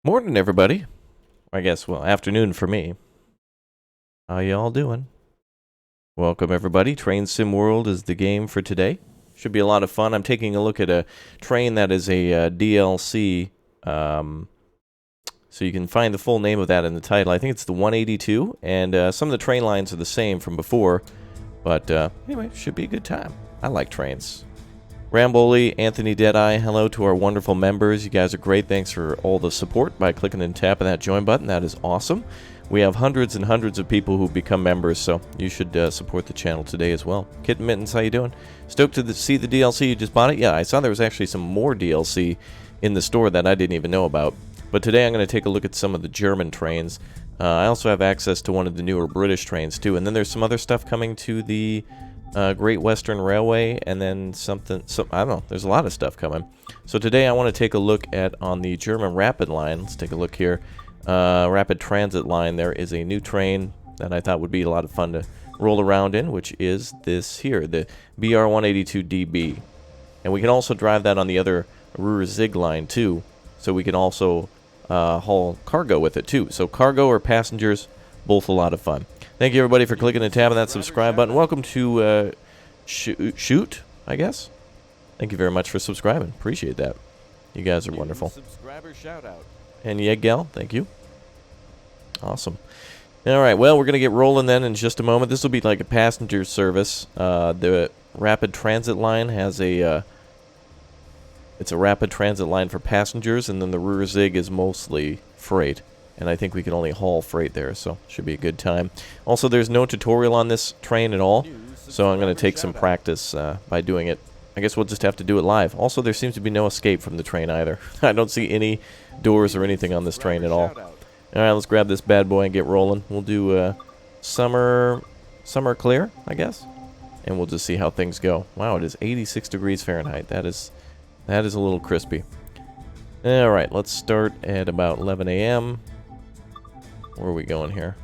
Morning, everybody. I guess, well, afternoon for me. How y'all doing? Welcome, everybody. Train Sim World is the game for today. Should be a lot of fun. I'm taking a look at a train that is a DLC. So you can find the full name of that in the title. I think it's the 182, and some of the train lines are the same from before. But anyway, should be a good time. I like trains. Ramboli, Anthony Deadeye, hello to our wonderful members. You guys are great. Thanks for all the support by clicking and tapping that join button. That is awesome. We have hundreds and hundreds of people who become members, so you should support the channel today as well. Kitten Mittens, how you doing? Stoked to see the DLC. You just bought it? Yeah, I saw there was actually some more DLC in the store that I didn't even know about. But today I'm going to take a look at some of the German trains. I also have access to one of the newer British trains, too. And then there's some other stuff coming to the Great Western Railway, and then I don't know, there's a lot of stuff coming. So today I want to take a look at on the German Rapid line. Let's take a look here. Rapid Transit line. There is a new train that I thought would be a lot of fun to roll around in, which is this here, the BR182DB. And we can also drive that on the other Ruhr-Sieg line too, so we can also haul cargo with it too. So cargo or passengers, both a lot of fun. Thank you, everybody, for clicking and tapping that subscribe button. Welcome to Shoot, I guess. Thank you very much for subscribing. Appreciate that. You guys are wonderful. Subscriber shout out. And Yegel, thank you. Awesome. All right, well, we're going to get rolling then in just a moment. This will be like a passenger service. The Rapid Transit line has a... it's a rapid transit line for passengers, and then the Ruhr-Sieg is mostly freight. And I think we can only haul freight there, so should be a good time. Also, there's no tutorial on this train at all, so I'm going to take some practice by doing it. I guess we'll just have to do it live. Also, there seems to be no escape from the train either. I don't see any doors or anything on this train at all. Alright, let's grab this bad boy and get rolling. We'll do summer clear, I guess. And we'll just see how things go. Wow, it is 86 degrees Fahrenheit. That is a little crispy. Alright, let's start at about 11 a.m. Where are we going here?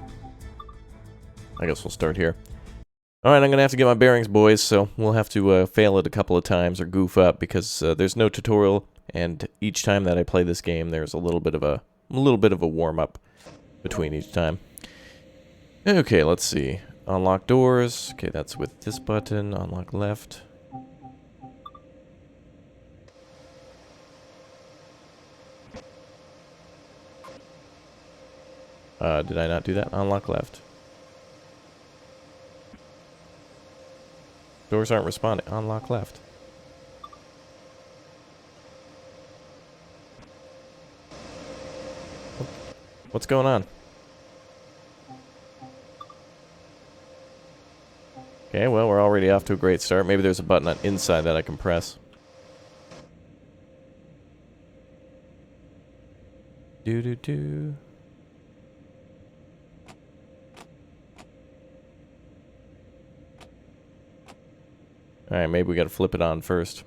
I guess we'll start here. Alright, I'm going to have to get my bearings, boys, so we'll have to fail it a couple of times or goof up because there's no tutorial, and each time that I play this game, there's a little bit of a warm-up between each time. Okay, let's see. Unlock doors. Okay, that's with this button. Unlock left. Did I not do that? Unlock left. Doors aren't responding. Unlock left. What's going on? Okay, well, we're already off to a great start. Maybe there's a button on inside that I can press. Do-do-do. Alright, maybe we gotta flip it on first.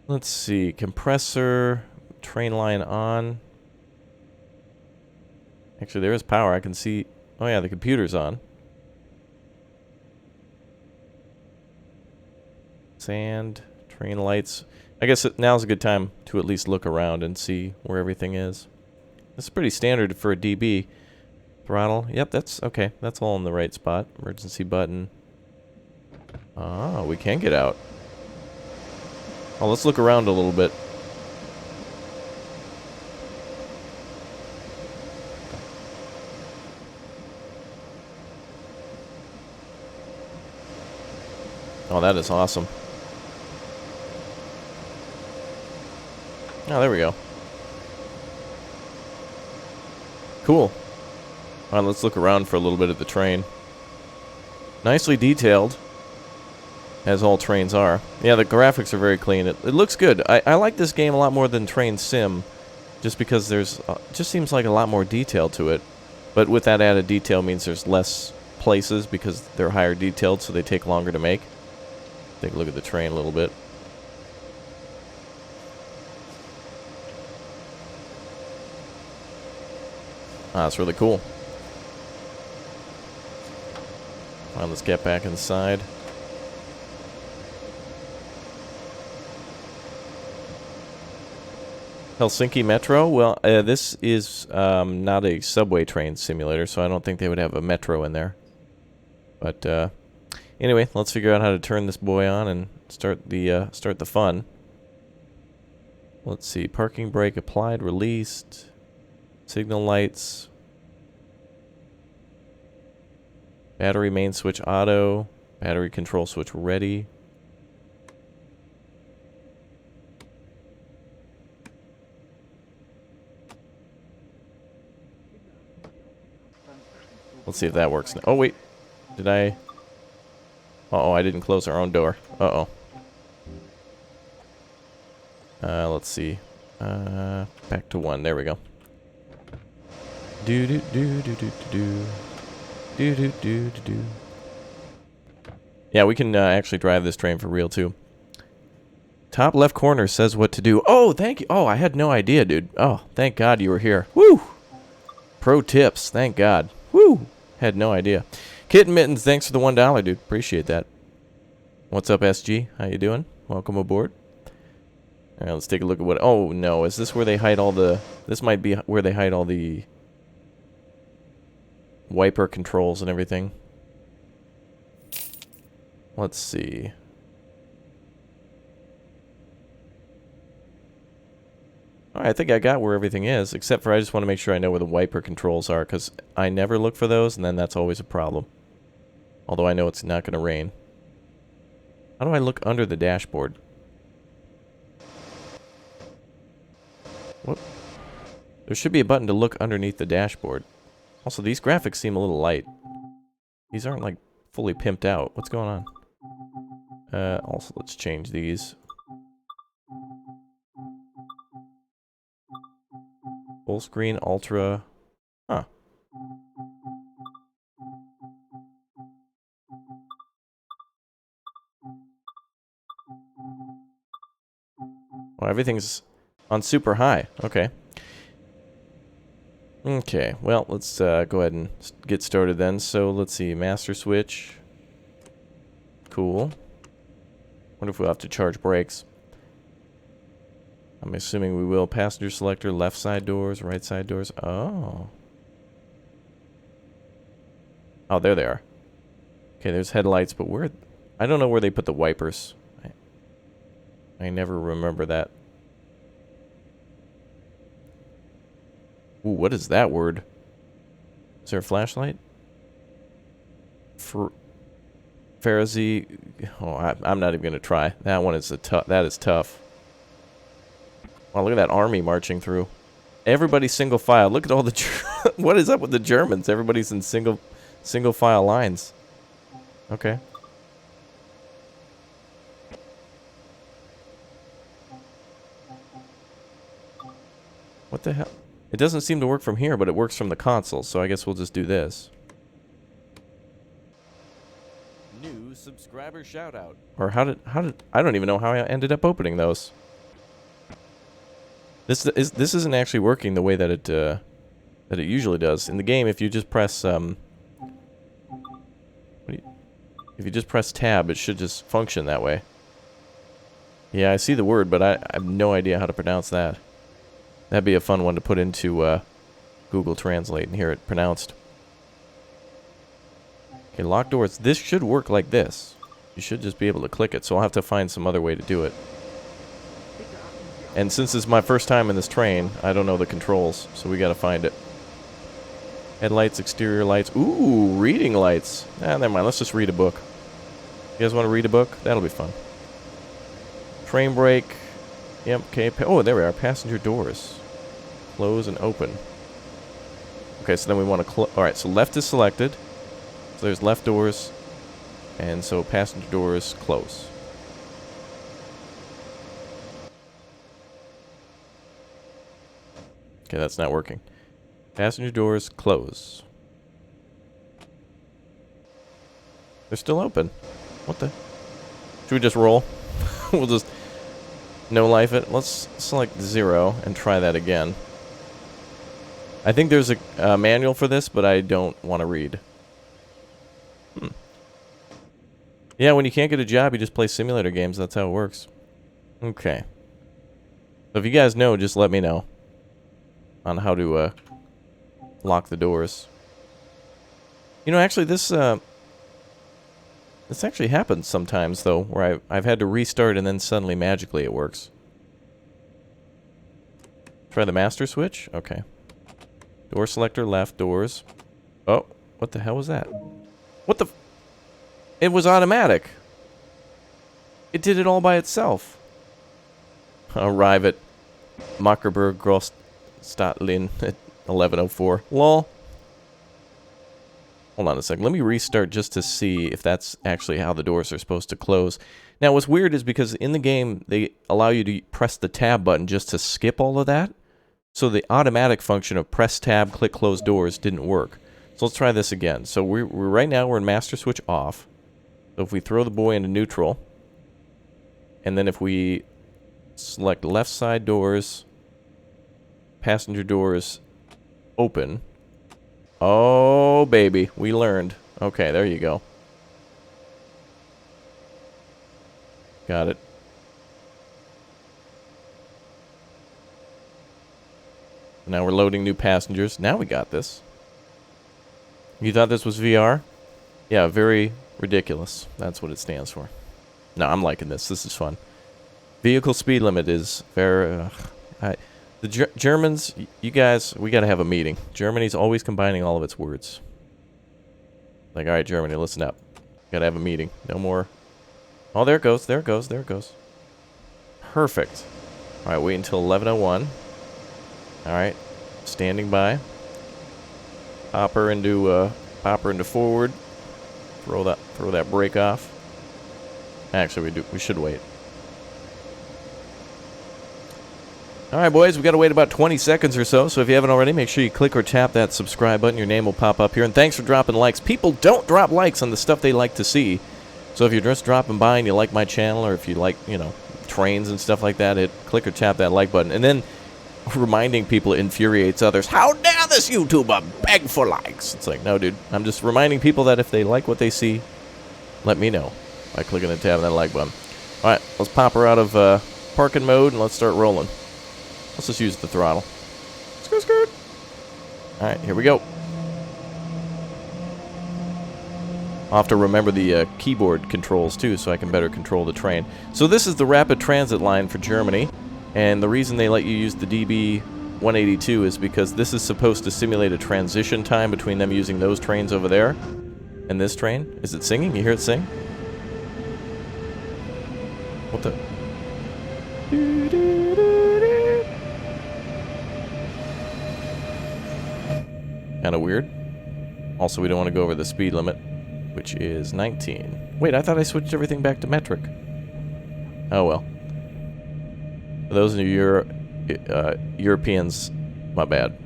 Let's see. Compressor. Train line on. Actually, there is power. I can see... oh yeah, the computer's on. Sand. Train lights. I guess now's a good time to at least look around and see where everything is. This is pretty standard for a DB. Throttle. Yep, that's... okay. That's all in the right spot. Emergency button. Ah, we can get out. Oh, let's look around a little bit. Oh, that is awesome. Oh, there we go. Cool. Alright, let's look around for a little bit at the train. Nicely detailed. As all trains are. Yeah, the graphics are very clean. It looks good. I like this game a lot more than Train Sim, just because there's just seems like a lot more detail to it. But with that added detail means there's less places because they're higher detailed, so they take longer to make. Take a look at the train a little bit. Ah, that's really cool. Alright, let's get back inside. Helsinki Metro? Well, this is not a subway train simulator, so I don't think they would have a metro in there. But anyway, let's figure out how to turn this boy on and start the fun. Let's see. Parking brake applied, released. Signal lights. Battery main switch auto. Battery control switch ready. Let's see if that works now. Oh, wait. Did I... Uh-oh, I didn't close our own door. Uh-oh. Let's see. Back to 1. There we go. Do-do-do-do-do-do-do. Do-do-do-do-do. Yeah, we can actually drive this train for real, too. Top left corner says what to do. Oh, thank you. Oh, I had no idea, dude. Oh, thank God you were here. Woo! Pro tips. Thank God. Woo! Had no idea. Kitten Mittens, thanks for the $1, dude. Appreciate that. What's up, SG? How you doing? Welcome aboard. All right, let's take a look at what... Oh, no. Is this where they hide all the... This might be where they hide all the... wiper controls and everything. Let's see. Alright, I think I got where everything is, except for I just want to make sure I know where the wiper controls are, because I never look for those, and then that's always a problem. Although I know it's not going to rain. How do I look under the dashboard? What? There should be a button to look underneath the dashboard. Also, these graphics seem a little light. These aren't, like, fully pimped out. What's going on? Also, let's change these. Full screen, ultra. Huh. Well, everything's on super high. Okay. Okay, well, let's go ahead and get started then. So, let's see. Master switch. Cool. Wonder if we'll have to charge brakes. I'm assuming we will. Passenger selector, left side doors, right side doors. Oh. Oh, there they are. Okay, there's headlights, but where... I don't know where they put the wipers. I never remember that. Ooh, what is that word? Is there a flashlight? Pharisee... Oh, I'm not even going to try. That one is that is tough. Wow, look at that army marching through. Everybody's single file. Look at all the... What is up with the Germans? Everybody's in single file lines. Okay. What the hell? It doesn't seem to work from here, but it works from the console, so I guess we'll just do this. New subscriber shout out. Or how did I don't even know how I ended up opening those. This isn't actually working the way that it usually does. In the game, if you just press if you just press tab, it should just function that way. Yeah, I see the word, but I have no idea how to pronounce that. That'd be a fun one to put into Google Translate and hear it pronounced. Okay, lock doors. This should work like this. You should just be able to click it, so I'll have to find some other way to do it. And since it's my first time in this train, I don't know the controls, so we gotta find it. Headlights, exterior lights. Ooh, reading lights. Ah, never mind. Let's just read a book. You guys want to read a book? That'll be fun. Train brake. Yep, okay. Oh, there we are. Passenger doors. Close and open. Okay, so then we want to alright, so left is selected. So there's left doors. And so passenger doors close. Okay, that's not working. Passenger doors close. They're still open. What the? Should we just roll? We'll just no life it. Let's select 0 and try that again. I think there's a manual for this, but I don't want to read. Yeah, when you can't get a job, you just play simulator games. That's how it works. Okay. So if you guys know, just let me know on how to lock the doors. You know, actually, this actually happens sometimes, though, where I've had to restart and then suddenly, magically, it works. Try the master switch? Okay. Door selector, left, doors. Oh, what the hell was that? What the... It was automatic. It did it all by itself. Arrive at Mackerberg Großstadtlin at 11:04. Lol. Hold on a second. Let me restart just to see if that's actually how the doors are supposed to close. Now, what's weird is because in the game, they allow you to press the tab button just to skip all of that. So the automatic function of press tab, click close doors didn't work. So let's try this again. So we're right now we're in master switch off. So if we throw the boy into neutral, and then if we select left side doors, passenger doors open. Oh, baby, we learned. Okay, there you go. Got it. Now we're loading new passengers. Now we got this. You thought this was VR? Yeah, very ridiculous. That's what it stands for. No, I'm liking this. This is fun. Vehicle speed limit is very... the Germans, you guys, we gotta have a meeting. Germany's always combining all of its words. Like, alright, Germany, listen up. Gotta have a meeting. No more... Oh, there it goes, there it goes, there it goes. Perfect. Alright, wait until 11:01. Alright, standing by. Pop her into forward. Throw that brake off. Actually, we should wait. Alright, boys, we gotta wait about 20 seconds or so, so if you haven't already, make sure you click or tap that subscribe button. Your name will pop up here, and thanks for dropping likes. People don't drop likes on the stuff they like to see. So if you're just dropping by and you like my channel, or if you like, you know, trains and stuff like that, click or tap that like button. And then reminding people infuriates others. How dare this YouTuber beg for likes? It's like, no, dude. I'm just reminding people that if they like what they see, let me know by clicking and tapping that like button. Alright, let's pop her out of parking mode and let's start rolling. Let's just use the throttle. Skirt, skirt. Alright, here we go. I'll have to remember the keyboard controls too, so I can better control the train. So this is the rapid transit line for Germany, and the reason they let you use the DB-182 is because this is supposed to simulate a transition time between them using those trains over there and this train. Is it singing? You hear it sing? What the... Kind of weird. Also, we don't want to go over the speed limit, which is 19. Wait, I thought I switched everything back to metric. Oh well. For those of you Europeans, my bad.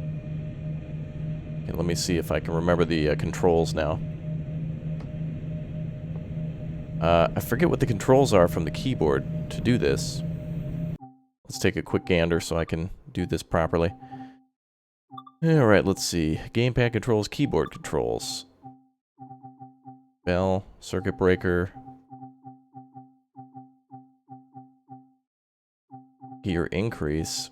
Okay, let me see if I can remember the controls now. I forget what the controls are from the keyboard to do this. Let's take a quick gander so I can do this properly. Alright, let's see. Gamepad controls, keyboard controls. Bell, circuit breaker. Gear increase.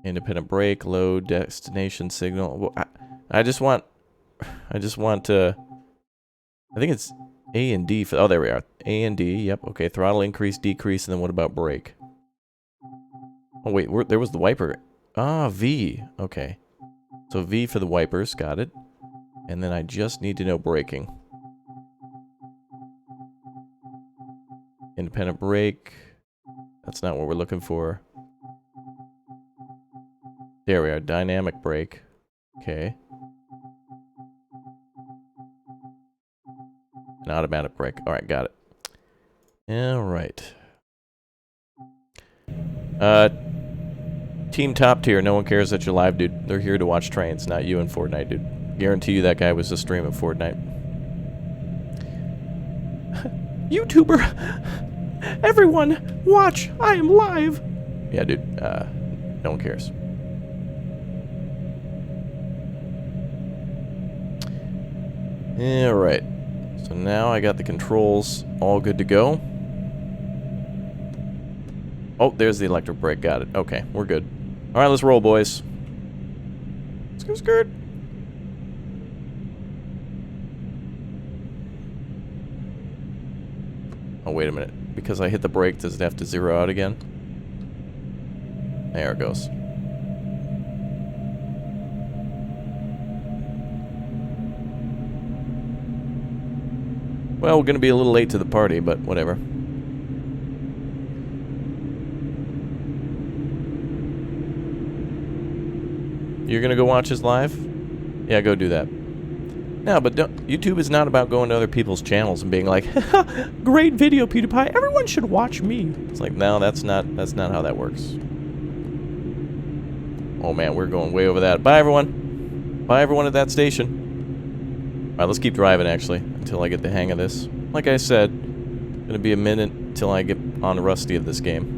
Independent brake, load, destination signal. Well, I just want I think it's A and D for, oh, there we are. A and D, yep, okay. Throttle increase, decrease, and then what about brake? Oh, wait, there was the wiper. Ah, V. Okay. So V for the wipers, got it. And then I just need to know braking. Independent brake. That's not what we're looking for. There we are, dynamic brake. Okay. An automatic brake. Alright, got it. Alright. Team top tier, no one cares that you're live, dude. They're here to watch trains, not you in Fortnite, dude. Guarantee you that guy was just streaming Fortnite. YouTuber! Everyone, watch! I am live! Yeah, dude, no one cares. Alright. So now I got the controls all good to go. Oh, there's the electric brake. Got it. Okay, we're good. All right, let's roll, boys. Skirt, skirt. Oh, wait a minute. Because I hit the brake, does it have to zero out again? There it goes. Well, we're going to be a little late to the party, but whatever. You're going to go watch his live? Yeah, go do that. No, but YouTube is not about going to other people's channels and being like, great video, PewDiePie. Everyone should watch me. It's like, no, that's not how that works. Oh, man, we're going way over that. Bye, everyone. Bye, everyone at that station. All right, let's keep driving, actually, until I get the hang of this. Like I said, it's going to be a minute until I get on the rusty of this game.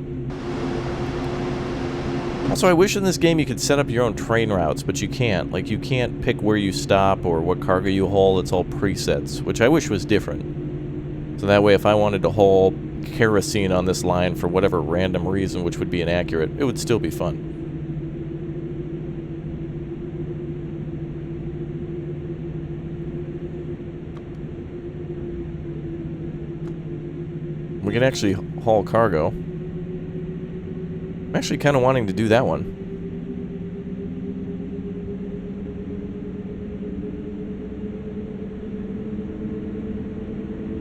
Also, I wish in this game you could set up your own train routes, but you can't. Like, you can't pick where you stop or what cargo you haul. It's all presets, which I wish was different. So that way, if I wanted to haul kerosene on this line for whatever random reason, which would be inaccurate, it would still be fun. We can actually haul cargo. I'm actually kind of wanting to do that one.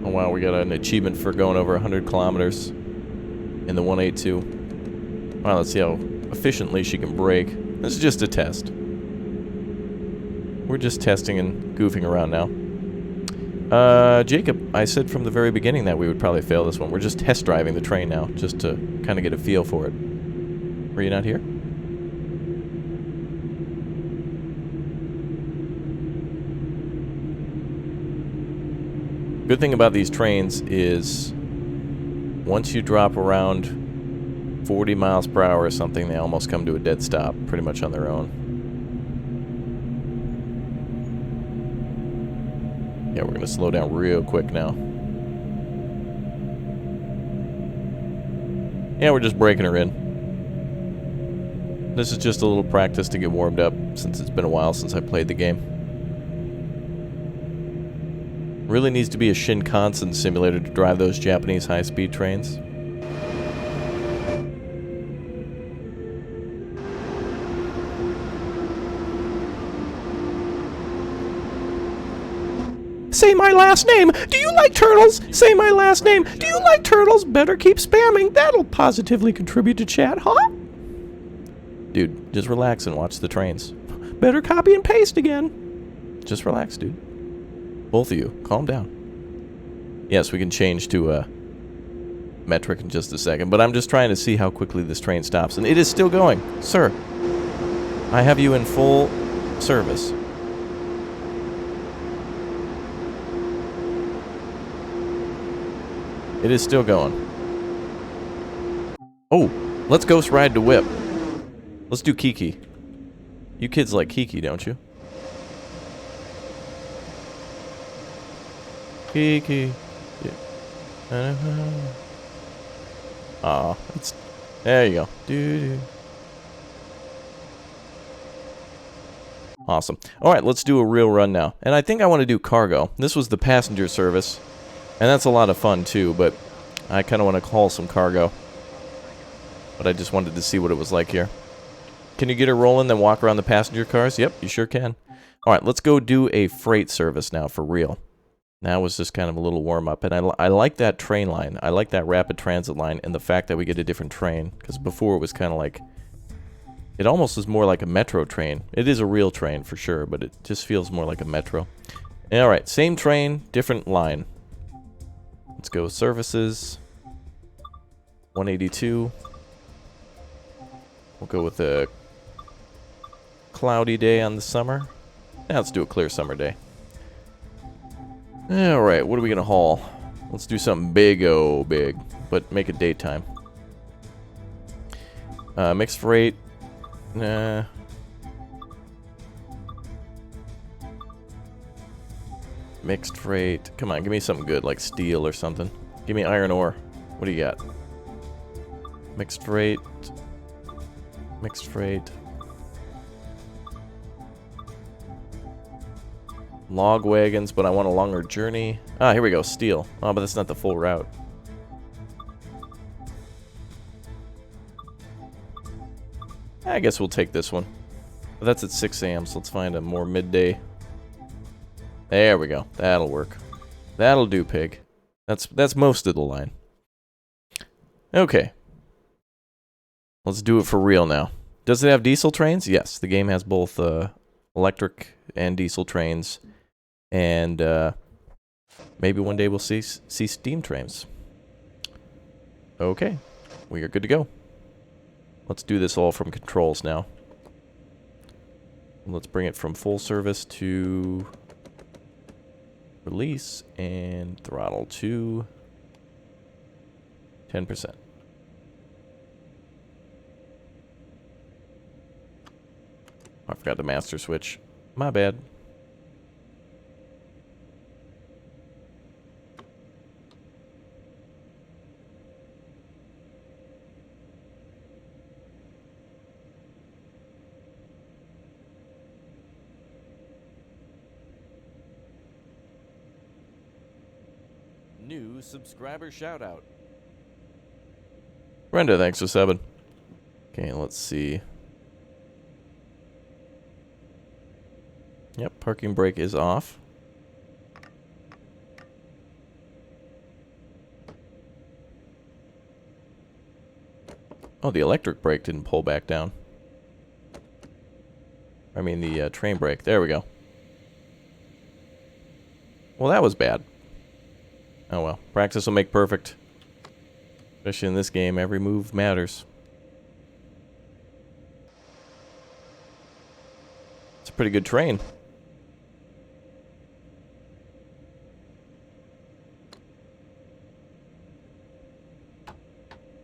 Oh wow, we got an achievement for going over 100 kilometers in the 182. Wow, let's see how efficiently she can brake. This is just a test. We're just testing and goofing around now. Jacob, I said from the very beginning that we would probably fail this one. We're just test driving the train now, just to kind of get a feel for it. Were you not here? Good thing about these trains is once you drop around 40 miles per hour or something, they almost come to a dead stop, pretty much on their own. Yeah, we're going to slow down real quick now. Yeah, we're just breaking her in. This is just a little practice to get warmed up, since it's been a while since I played the game. Really needs to be a Shinkansen simulator to drive those Japanese high-speed trains. Say my last name! Do you like turtles? Say my last name! Do you like turtles? Better keep spamming. That'll positively contribute to chat, huh? Dude, just relax and watch the trains. Better copy and paste again. Just relax, dude. Both of you, calm down. Yes, we can change to metric in just a second, but I'm just trying to see how quickly this train stops. And it is still going. Sir, I have you in full service. It is still going. Oh, let's ghost ride to Whip. Let's do Kiki. You kids like Kiki, don't you? Kiki. Yeah. Aw, it's... There you go. Doo-doo. Awesome. Alright, let's do a real run now. And I think I want to do cargo. This was the passenger service. And that's a lot of fun too, but I kind of want to haul some cargo. But I just wanted to see what it was like here. Can you get her rolling, then walk around the passenger cars? Yep, you sure can. Alright, let's go do a freight service now for real. Now was just kind of a little warm-up, and I like that train line. I like that rapid transit line, and the fact that we get a different train. Because before it was kind of like... It almost is more like a metro train. It is a real train for sure, but it just feels more like a metro. Alright, same train, different line. Let's go services. 182. We'll go with a cloudy day on the summer. Now let's do a clear summer day. Alright, what are we gonna haul? Let's do something big, but make it daytime. Mixed freight. Nah. Mixed freight. Come on, give me something good, like steel or something. Give me iron ore. What do you got? Mixed freight. Mixed freight. Log wagons, but I want a longer journey. Ah, here we go. Steel. Oh, but that's not the full route. I guess we'll take this one. But that's at 6 a.m., so let's find a more midday. There we go. That'll work. That'll do, pig. That's most of the line. Okay. Let's do it for real now. Does it have diesel trains? Yes, the game has both electric and diesel trains. And maybe one day we'll see steam trains. Okay, we are good to go. Let's do this all from controls now. Let's bring it from full service to release and throttle to 10%. I forgot the master switch. My bad. New subscriber shout out. Brenda, thanks for 7. Okay, let's see. Yep, parking brake is off. Oh, the electric brake didn't pull back down. I mean the train brake. There we go. Well, that was bad. Oh well, practice will make perfect. Especially in this game, every move matters. It's a pretty good train.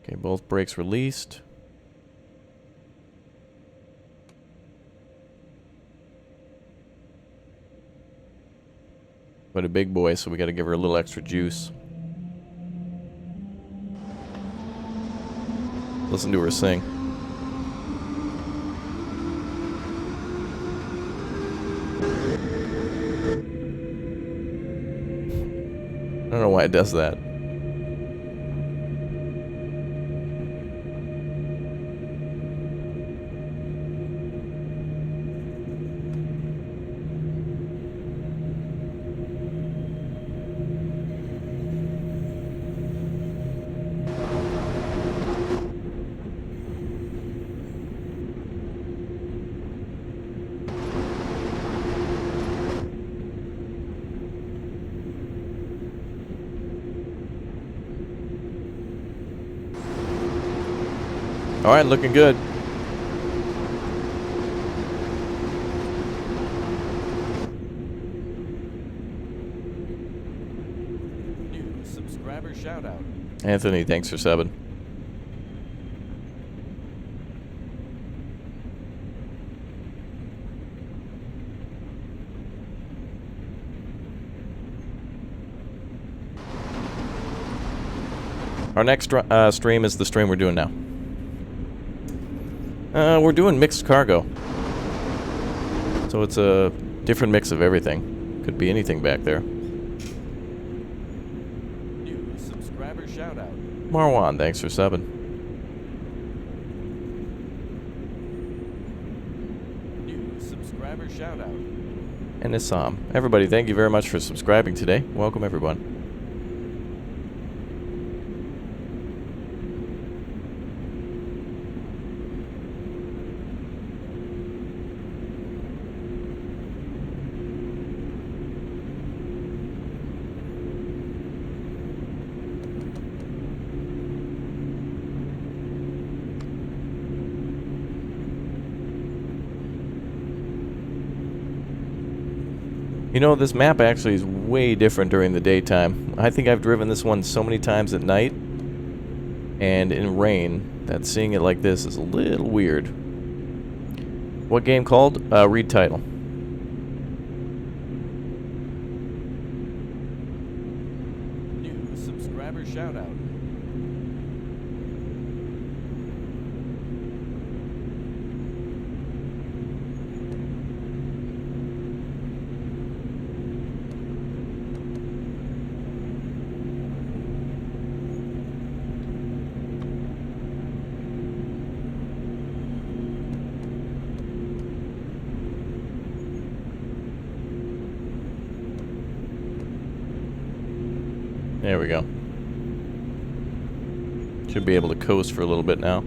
Okay, both brakes released. But a big boy, so we gotta give her a little extra juice. Listen to her sing. I don't know why it does that. All right, looking good. New subscriber shout out. Anthony, thanks for 7. Our next stream is the stream we're doing now. We're doing mixed cargo. So it's a different mix of everything. Could be anything back there. New subscriber shout out. Marwan, thanks for 7. New subscriber shout out. And Issam. Everybody, thank you very much for subscribing today. Welcome everyone. You know, this map actually is way different during the daytime. I think I've driven this one so many times at night and in rain that seeing it like this is a little weird. What game called? Read title. New subscriber shout out. There we go. Should be able to coast for a little bit now.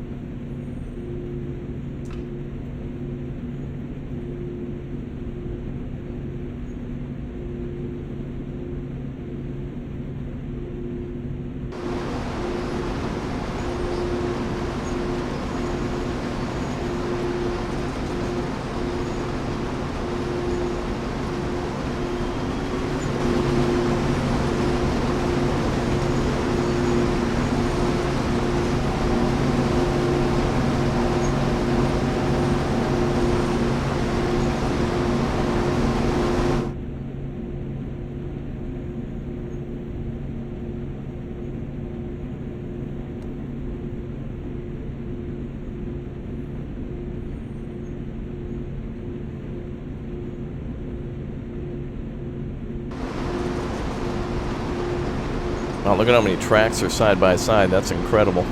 Oh, look at how many tracks are side by side. That's incredible.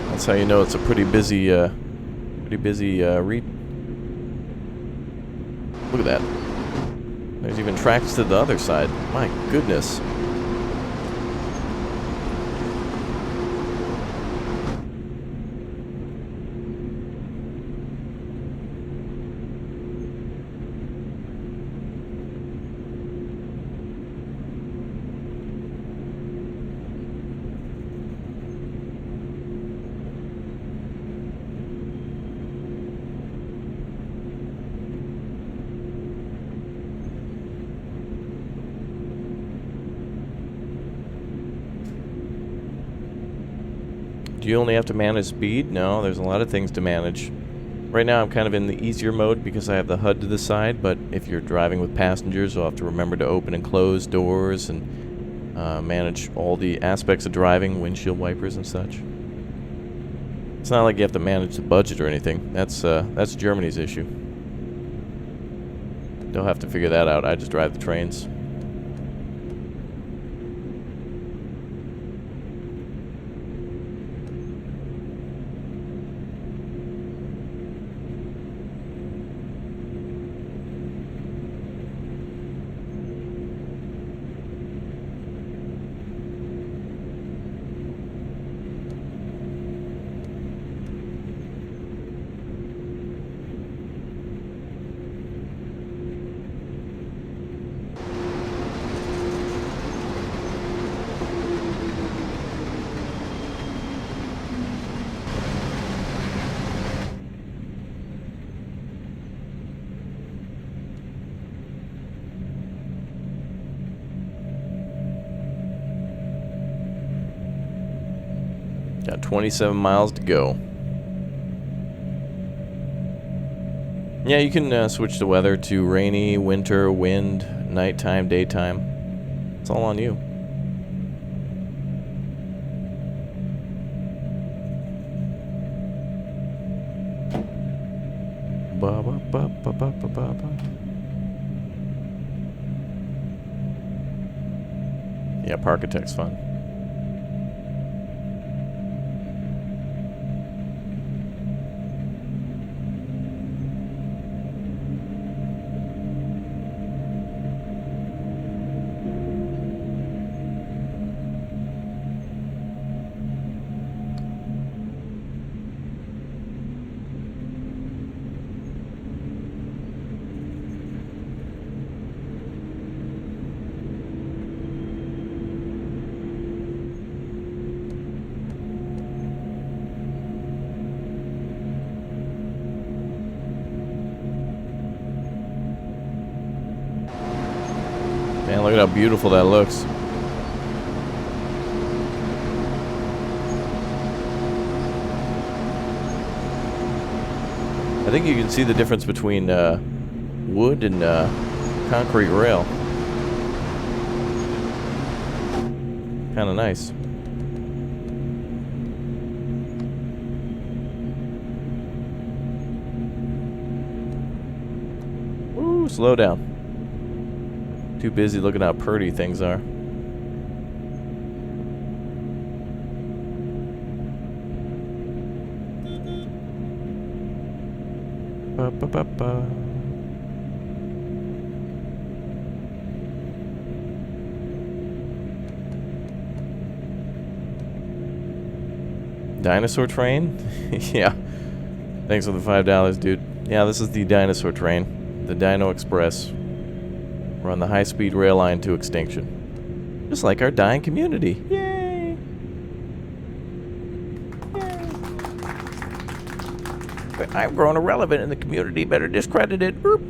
That's how you know it's a pretty busy read. Look at that. There's even tracks to the other side. My goodness. Do you only have to manage speed? No, there's a lot of things to manage. Right now I'm kind of in the easier mode because I have the HUD to the side, but if you're driving with passengers, you'll have to remember to open and close doors and manage all the aspects of driving, windshield wipers and such. It's not like you have to manage the budget or anything. That's Germany's issue. They'll have to figure that out. I just drive the trains. Got 27 miles to go. Yeah, you can switch the weather to rainy, winter, wind, nighttime, daytime. It's all on you. Ba ba ba ba ba ba ba ba. Yeah, Parkitect's fun. Man, look at how beautiful that looks. I think you can see the difference between wood and concrete rail. Kind of nice. Ooh, slow down. Too busy looking how pretty things are. Ba, ba, ba, ba. Dinosaur train? Yeah. Thanks for the $5, dude. Yeah, this is the dinosaur train. The Dino Express. We're on the high-speed rail line to extinction. Just like our dying community. Yay! Yay! But I've grown irrelevant in the community. Better discredit it. Boop.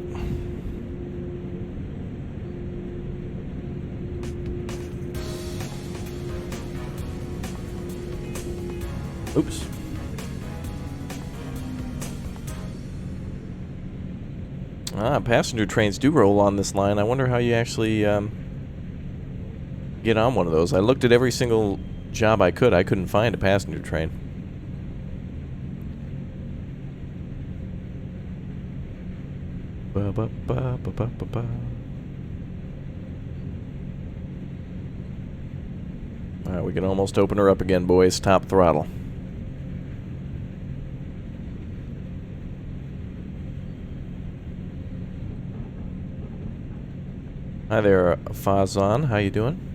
Oops. Passenger trains do roll on this line. I wonder how you actually get on one of those. I looked at every single job I could. I couldn't find a passenger train. Ba, ba, ba, ba, ba, ba, ba. Alright, we can almost open her up again, boys. Top throttle. Hi there, Fazan. How you doing?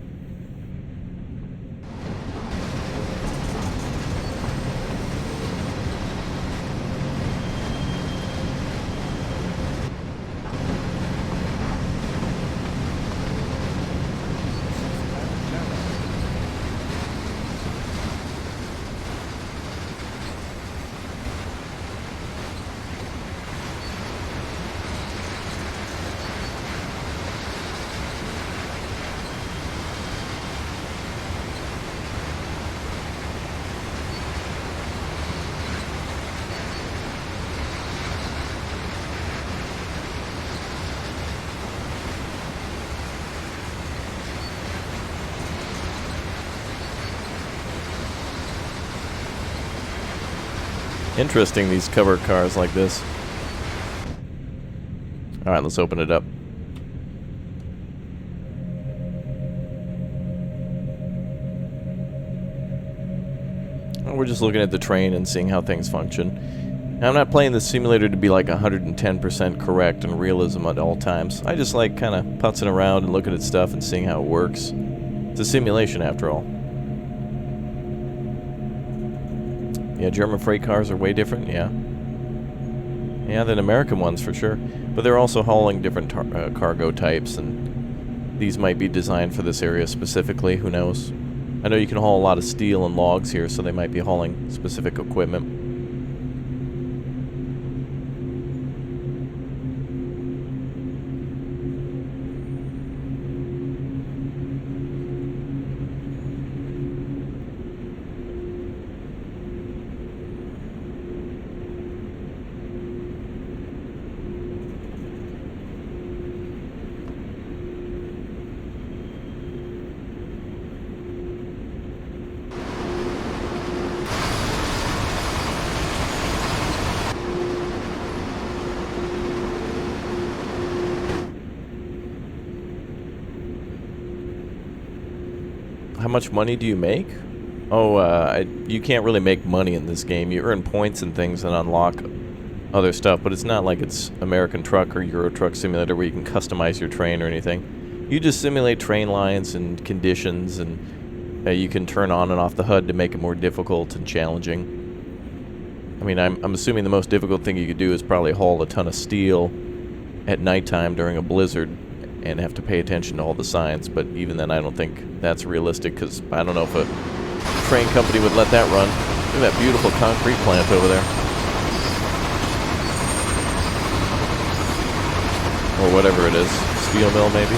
Interesting, these covered cars like this. Alright, let's open it up. We're just looking at the train and seeing how things function. Now, I'm not playing this simulator to be like 110% correct and realism at all times. I just like kind of putzing around and looking at stuff and seeing how it works. It's a simulation after all. Yeah, German freight cars are way different, yeah. Yeah, than American ones for sure. But they're also hauling different cargo types, and these might be designed for this area specifically, who knows. I know you can haul a lot of steel and logs here, so they might be hauling specific equipment. How much money do you make? Oh, you can't really make money in this game. You earn points and things and unlock other stuff, but it's not like it's American Truck or Euro Truck Simulator where you can customize your train or anything. You just simulate train lines and conditions, and you can turn on and off the HUD to make it more difficult and challenging. I mean, I'm assuming the most difficult thing you could do is probably haul a ton of steel at nighttime during a blizzard and have to pay attention to all the signs, but even then I don't think that's realistic, because I don't know if a train company would let that run. Look at that beautiful concrete plant over there. Or whatever it is. Steel mill, maybe?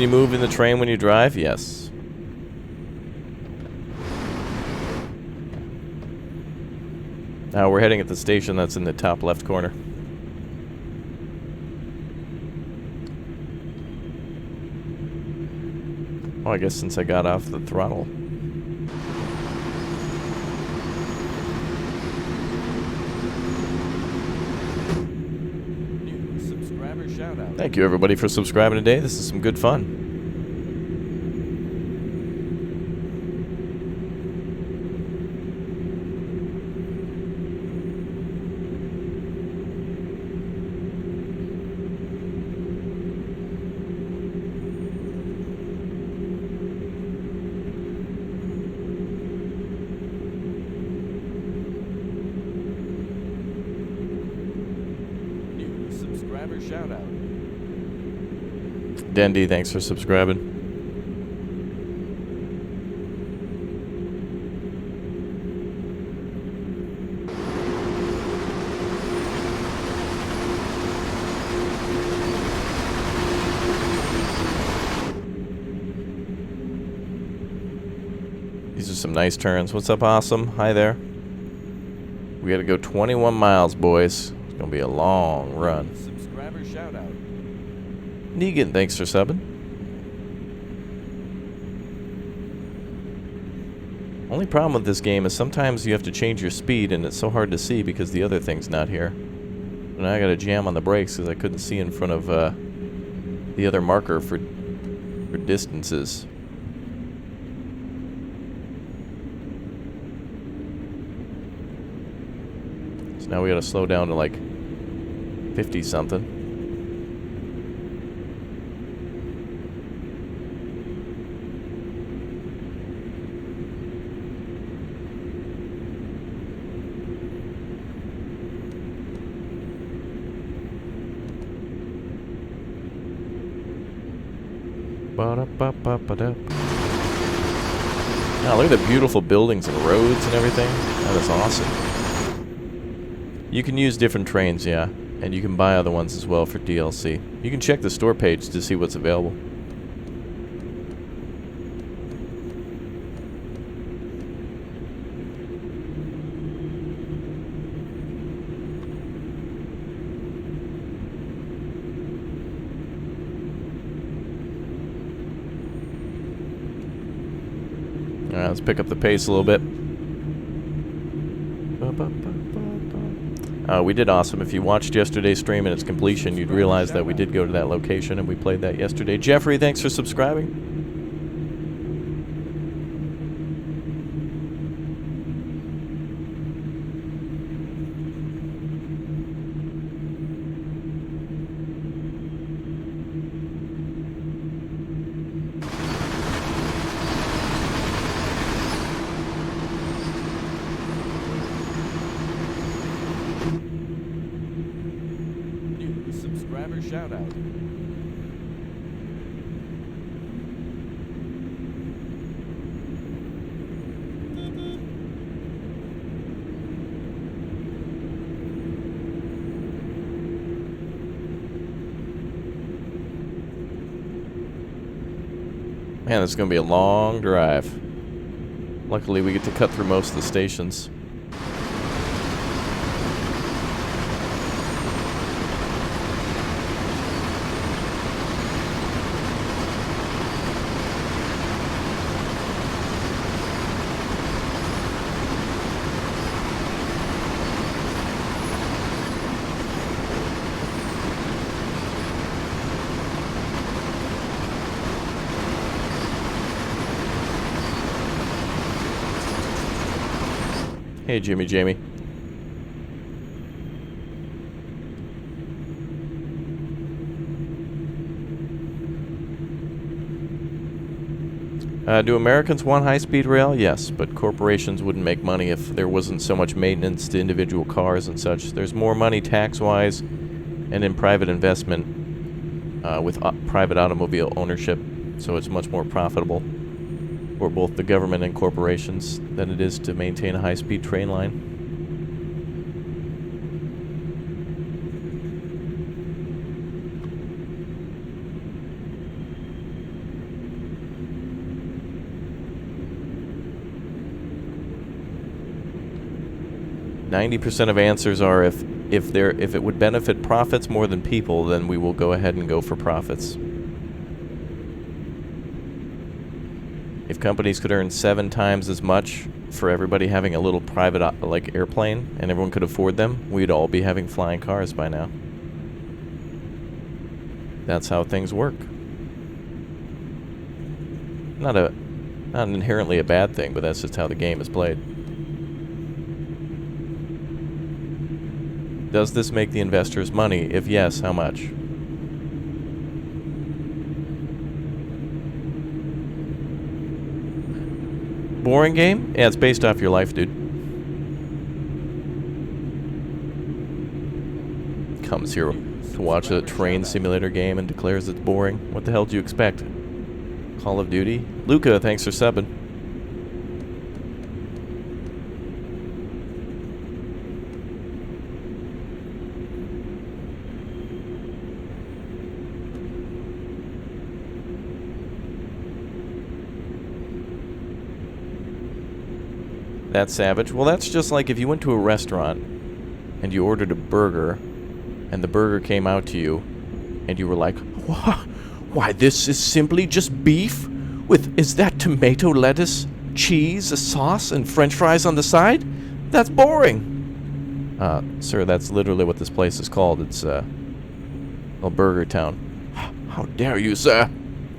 Can you move in the train when you drive? Yes. Now we're heading at the station that's in the top left corner. Oh, I guess since I got off the throttle. New subscriber shout out. Thank you everybody for subscribing today. This is some good fun. Shout out. Dendy, thanks for subscribing. These are some nice turns. What's up, Awesome? Hi there. We gotta go 21 miles, boys. It's gonna be a long run. Shout out. Negan, thanks for subbing. Only problem with this game is sometimes you have to change your speed and it's so hard to see because the other thing's not here. And I gotta jam on the brakes because I couldn't see in front of the other marker for distances. So now we gotta slow down to like 50 something. Now look at the beautiful buildings and roads and everything. That is awesome. You can use different trains, yeah. And you can buy other ones as well for DLC. You can check the store page to see what's available. Alright, let's pick up the pace a little bit. We did awesome. If you watched yesterday's stream and its completion, you'd realize that we did go to that location and we played that yesterday. Jeffrey, thanks for subscribing. Shout out. Man, this is going to be a long drive. Luckily, we get to cut through most of the stations. Hey, Jamie. Do Americans want high-speed rail? Yes, but corporations wouldn't make money if there wasn't so much maintenance to individual cars and such. There's more money tax-wise and in private investment with private automobile ownership, so it's much more profitable for both the government and corporations than it is to maintain a high-speed train line. 90% of answers are if it would benefit profits more than people, then we will go ahead and go for profits. If companies could earn 7 times as much for everybody having a little private like airplane and everyone could afford them, we'd all be having flying cars by now. That's how things work. Not inherently a bad thing, but that's just how the game is played. Does this make the investors money? If yes, how much? Boring game? Yeah, it's based off your life, dude. Comes here to watch a train simulator game and declares it's boring. What the hell do you expect? Call of Duty? Luca, thanks for subbing. That's savage. Well, that's just like if you went to a restaurant and you ordered a burger and the burger came out to you and you were like, why, this is simply just beef with, is that tomato, lettuce, cheese, a sauce, and french fries on the side? That's boring. Sir, that's literally what this place is called. It's, Burger Town. How dare you, sir?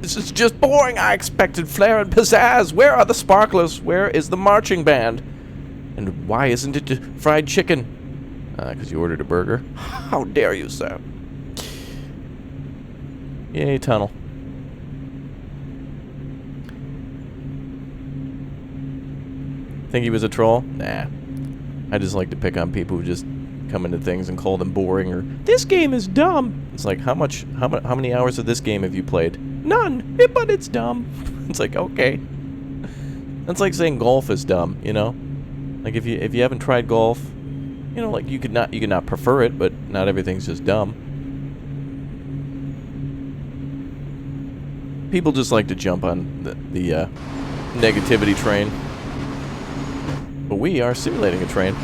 This is just boring. I expected flair and pizzazz. Where are the sparklers? Where is the marching band? And why isn't it fried chicken? Because you ordered a burger. How dare you, sir? Yay, tunnel. Think he was a troll? Nah. I just like to pick on people who just come into things and call them boring or, this game is dumb. It's like, how many hours of this game have you played? None, but it's dumb. It's like, okay. That's like saying golf is dumb, you know? Like if you haven't tried golf, you know, like you could not prefer it, but not everything's just dumb. People just like to jump on the negativity train. But we are simulating a train.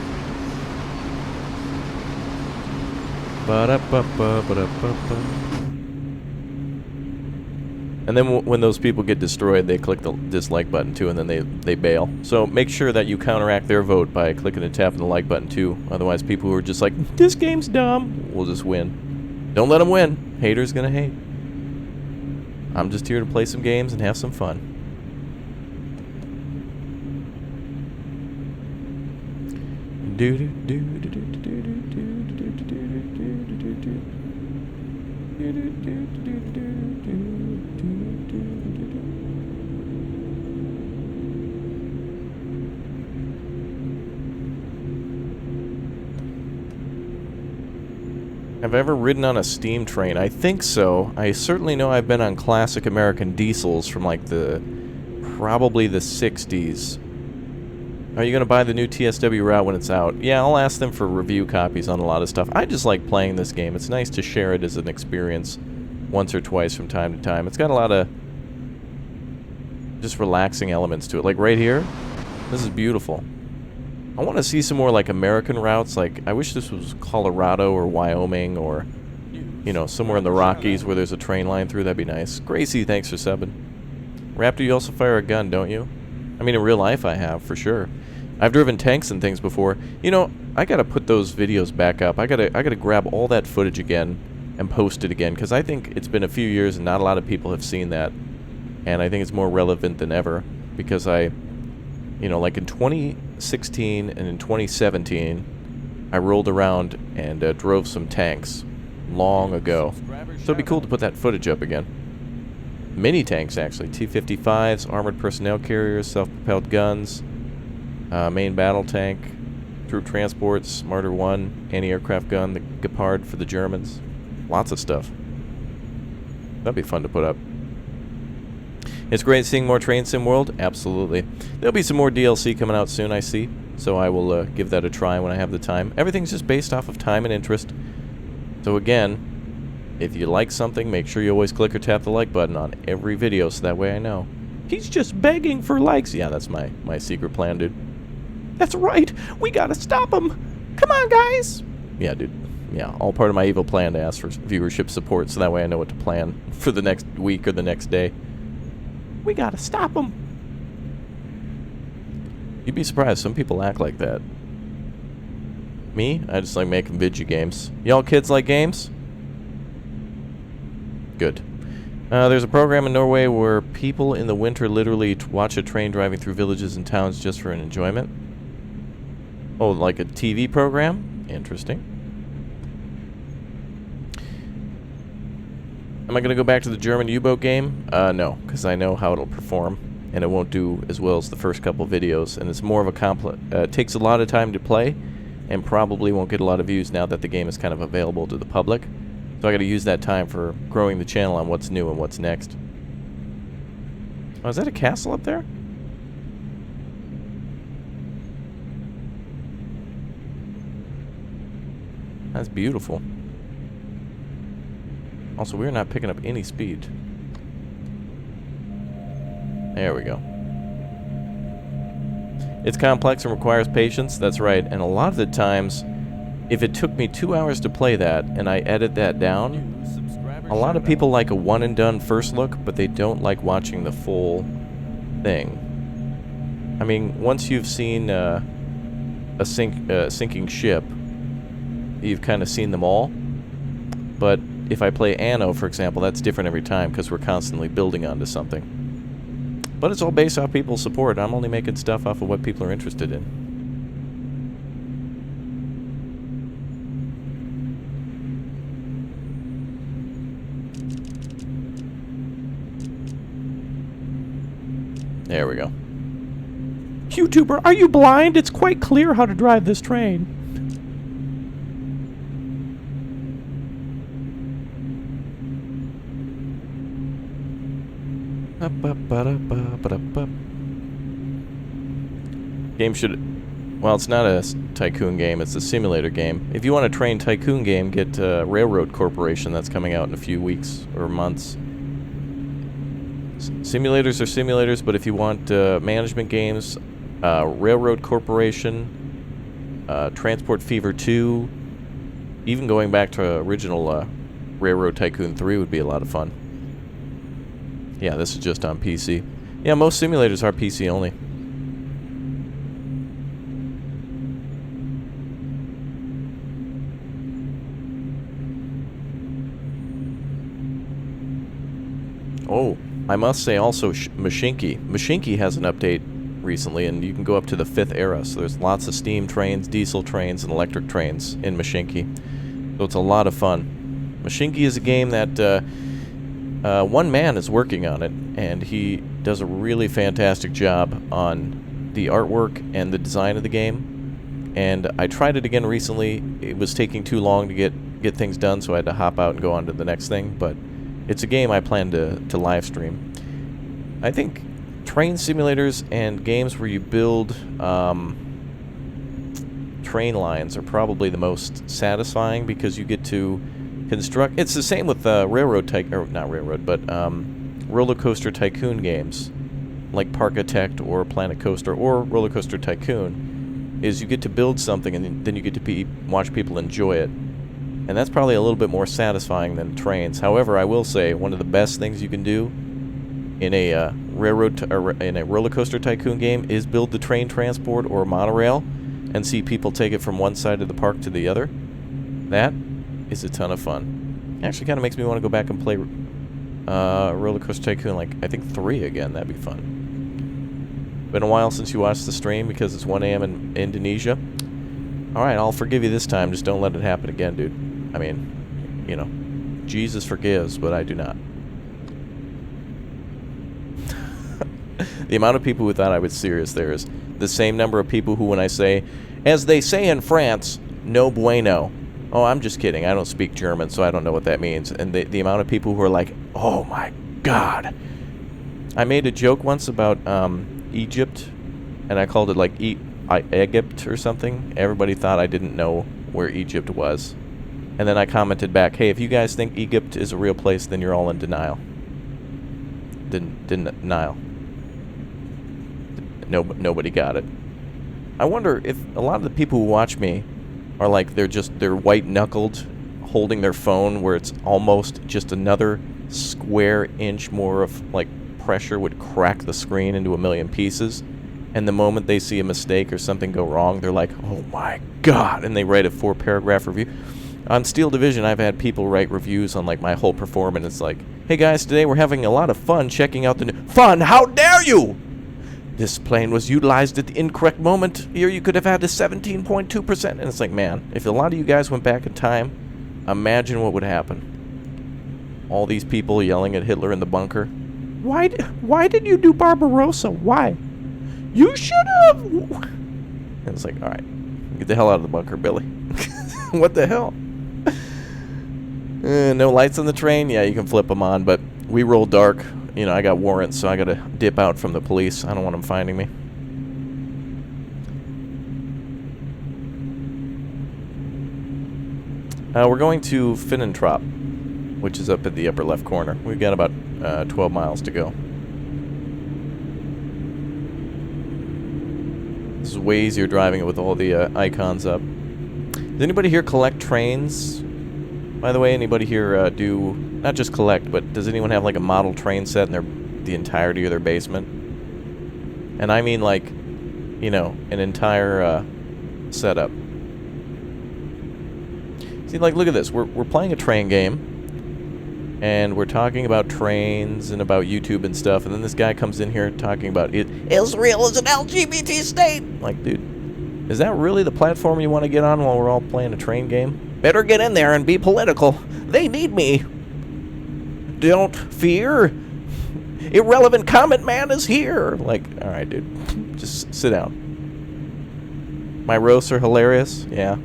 And then when those people get destroyed, they click the dislike button too, and then they bail. So make sure that you counteract their vote by clicking and tapping the like button too. Otherwise, people who are just like, this game's dumb, will just win. Don't let them win. Haters gonna hate. I'm just here to play some games and have some fun. Have I ever ridden on a steam train? I think so. I certainly know I've been on classic American diesels from like probably the 60s. Are you going to buy the new TSW route when it's out? Yeah, I'll ask them for review copies on a lot of stuff. I just like playing this game. It's nice to share it as an experience once or twice from time to time. It's got a lot of just relaxing elements to it. Like right here, this is beautiful. I want to see some more like American routes. Like, I wish this was Colorado or Wyoming or, you know, somewhere in the Rockies where there's a train line through. That'd be nice. Gracie, thanks for subbing. Raptor, you also fire a gun, don't you? I mean, in real life I have, for sure. I've driven tanks and things before. You know, I gotta put those videos back up. I gotta grab all that footage again and post it again, because I think it's been a few years and not a lot of people have seen that. And I think it's more relevant than ever, because you know, like in 2016 and in 2017, I rolled around and drove some tanks long ago. So it'd be cool to put that footage up again. Mini tanks, actually. T-55s, armored personnel carriers, self-propelled guns, main battle tank, troop transports, Martyr 1, anti-aircraft gun, the Gepard for the Germans. Lots of stuff. That'd be fun to put up. It's great seeing more Train Sim World. Absolutely. There'll be some more DLC coming out soon, I see. So I will give that a try when I have the time. Everything's just based off of time and interest. So again, if you like something, make sure you always click or tap the like button on every video so that way I know. He's just begging for likes. Yeah, that's my secret plan, dude. That's right. We gotta stop him. Come on, guys! Yeah, dude. Yeah, all part of my evil plan to ask for viewership support, so that way I know what to plan for the next week or the next day. We gotta stop them. You'd be surprised, some people act like that. Me? I just like making video games. Y'all kids like games? Good. There's a program in Norway where people in the winter literally watch a train driving through villages and towns just for an enjoyment. Oh, like a TV program? Interesting. Am I going to go back to the German U-boat game? No, because I know how it'll perform, and it won't do as well as the first couple videos, and it's more of a takes a lot of time to play, and probably won't get a lot of views now that the game is kind of available to the public. So I got to use that time for growing the channel on what's new and what's next. Oh, is that a castle up there? That's beautiful. Also, we're not picking up any speed. There we go. It's complex and requires patience, that's right, and a lot of the times, if it took me 2 hours to play that, and I edit that down, a lot of people like a one-and-done first look, but they don't like watching the full thing. I mean, once you've seen a sinking ship, you've kind of seen them all, but if I play Anno, for example, that's different every time, because we're constantly building onto something. But it's all based off people's support. I'm only making stuff off of what people are interested in. There we go. YouTuber, are you blind? It's quite clear how to drive this train. Game should... Well, it's not a tycoon game, it's a simulator game. If you want a train tycoon game, get Railroad Corporation. That's coming out in a few weeks or months. Simulators are simulators, but if you want management games, Railroad Corporation, Transport Fever 2, even going back to original Railroad Tycoon 3 would be a lot of fun. Yeah, this is just on PC. Yeah, most simulators are PC only. Oh, I must say also Mashinki. Mashinki has an update recently, and you can go up to the 5th era, so there's lots of steam trains, diesel trains, and electric trains in Mashinki. So it's a lot of fun. Mashinki is a game that one man is working on it, and he does a really fantastic job on the artwork and the design of the game. And I tried it again recently. It was taking too long to get things done, so I had to hop out and go on to the next thing. But it's a game I plan to live stream. I think train simulators and games where you build train lines are probably the most satisfying, because you get to construct... It's the same with Roller Coaster Tycoon games, like Parkitect or Planet Coaster or Roller Coaster Tycoon, is you get to build something and then you get to watch people enjoy it. And that's probably a little bit more satisfying than trains. However, I will say one of the best things you can do in a in a Roller Coaster Tycoon game is build the train transport or monorail and see people take it from one side of the park to the other. That is a ton of fun. It actually kind of makes me want to go back and play Roller Coaster Tycoon, like, I think 3 again. That'd be fun. Been a while since you watched the stream because it's 1 a.m. in Indonesia. Alright, I'll forgive you this time. Just don't let it happen again, dude. I mean, you know, Jesus forgives, but I do not. The amount of people who thought I was serious there is the same number of people who, when I say, as they say in France, no bueno. Oh, I'm just kidding. I don't speak German, so I don't know what that means. And the amount of people who are like, oh my God. I made a joke once about Egypt, and I called it like Egypt or something. Everybody thought I didn't know where Egypt was. And then I commented back, hey, if you guys think Egypt is a real place, then you're all in denial. Denial. Nobody got it. I wonder if a lot of the people who watch me are like they're white-knuckled, holding their phone where it's almost just another square inch more of like pressure would crack the screen into a million pieces. And the moment they see a mistake or something go wrong, they're like, oh my god, and they write a 4-paragraph review. On Steel Division, I've had people write reviews on like my whole performance. It's like, hey guys, today we're having a lot of fun checking out the new... Fun? How dare you! This plane was utilized at the incorrect moment. Here you could have had a 17.2%. And it's like, man, if a lot of you guys went back in time, imagine what would happen. All these people yelling at Hitler in the bunker. Why did you do Barbarossa? Why? You should have... And it's like, alright, get the hell out of the bunker, Billy. What the hell? No lights on the train? Yeah, you can flip them on, but we roll dark. You know, I got warrants, so I gotta dip out from the police. I don't want them finding me. We're going to Finnentrop, which is up at the upper left corner. We've got about 12 miles to go. This is way easier driving it with all the icons up. Does anybody here collect trains? By the way, anybody here do, not just collect, but does anyone have like a model train set in the entirety of their basement? And I mean like, you know, an entire setup. See, like, look at this. We're playing a train game, and we're talking about trains and about YouTube and stuff, and then this guy comes in here talking about Israel is an LGBT state. Like, dude, is that really the platform you want to get on while we're all playing a train game? Better get in there and be political. They need me. Don't fear. Irrelevant comment man is here. Like, all right, dude, just sit down. My roasts are hilarious. Yeah.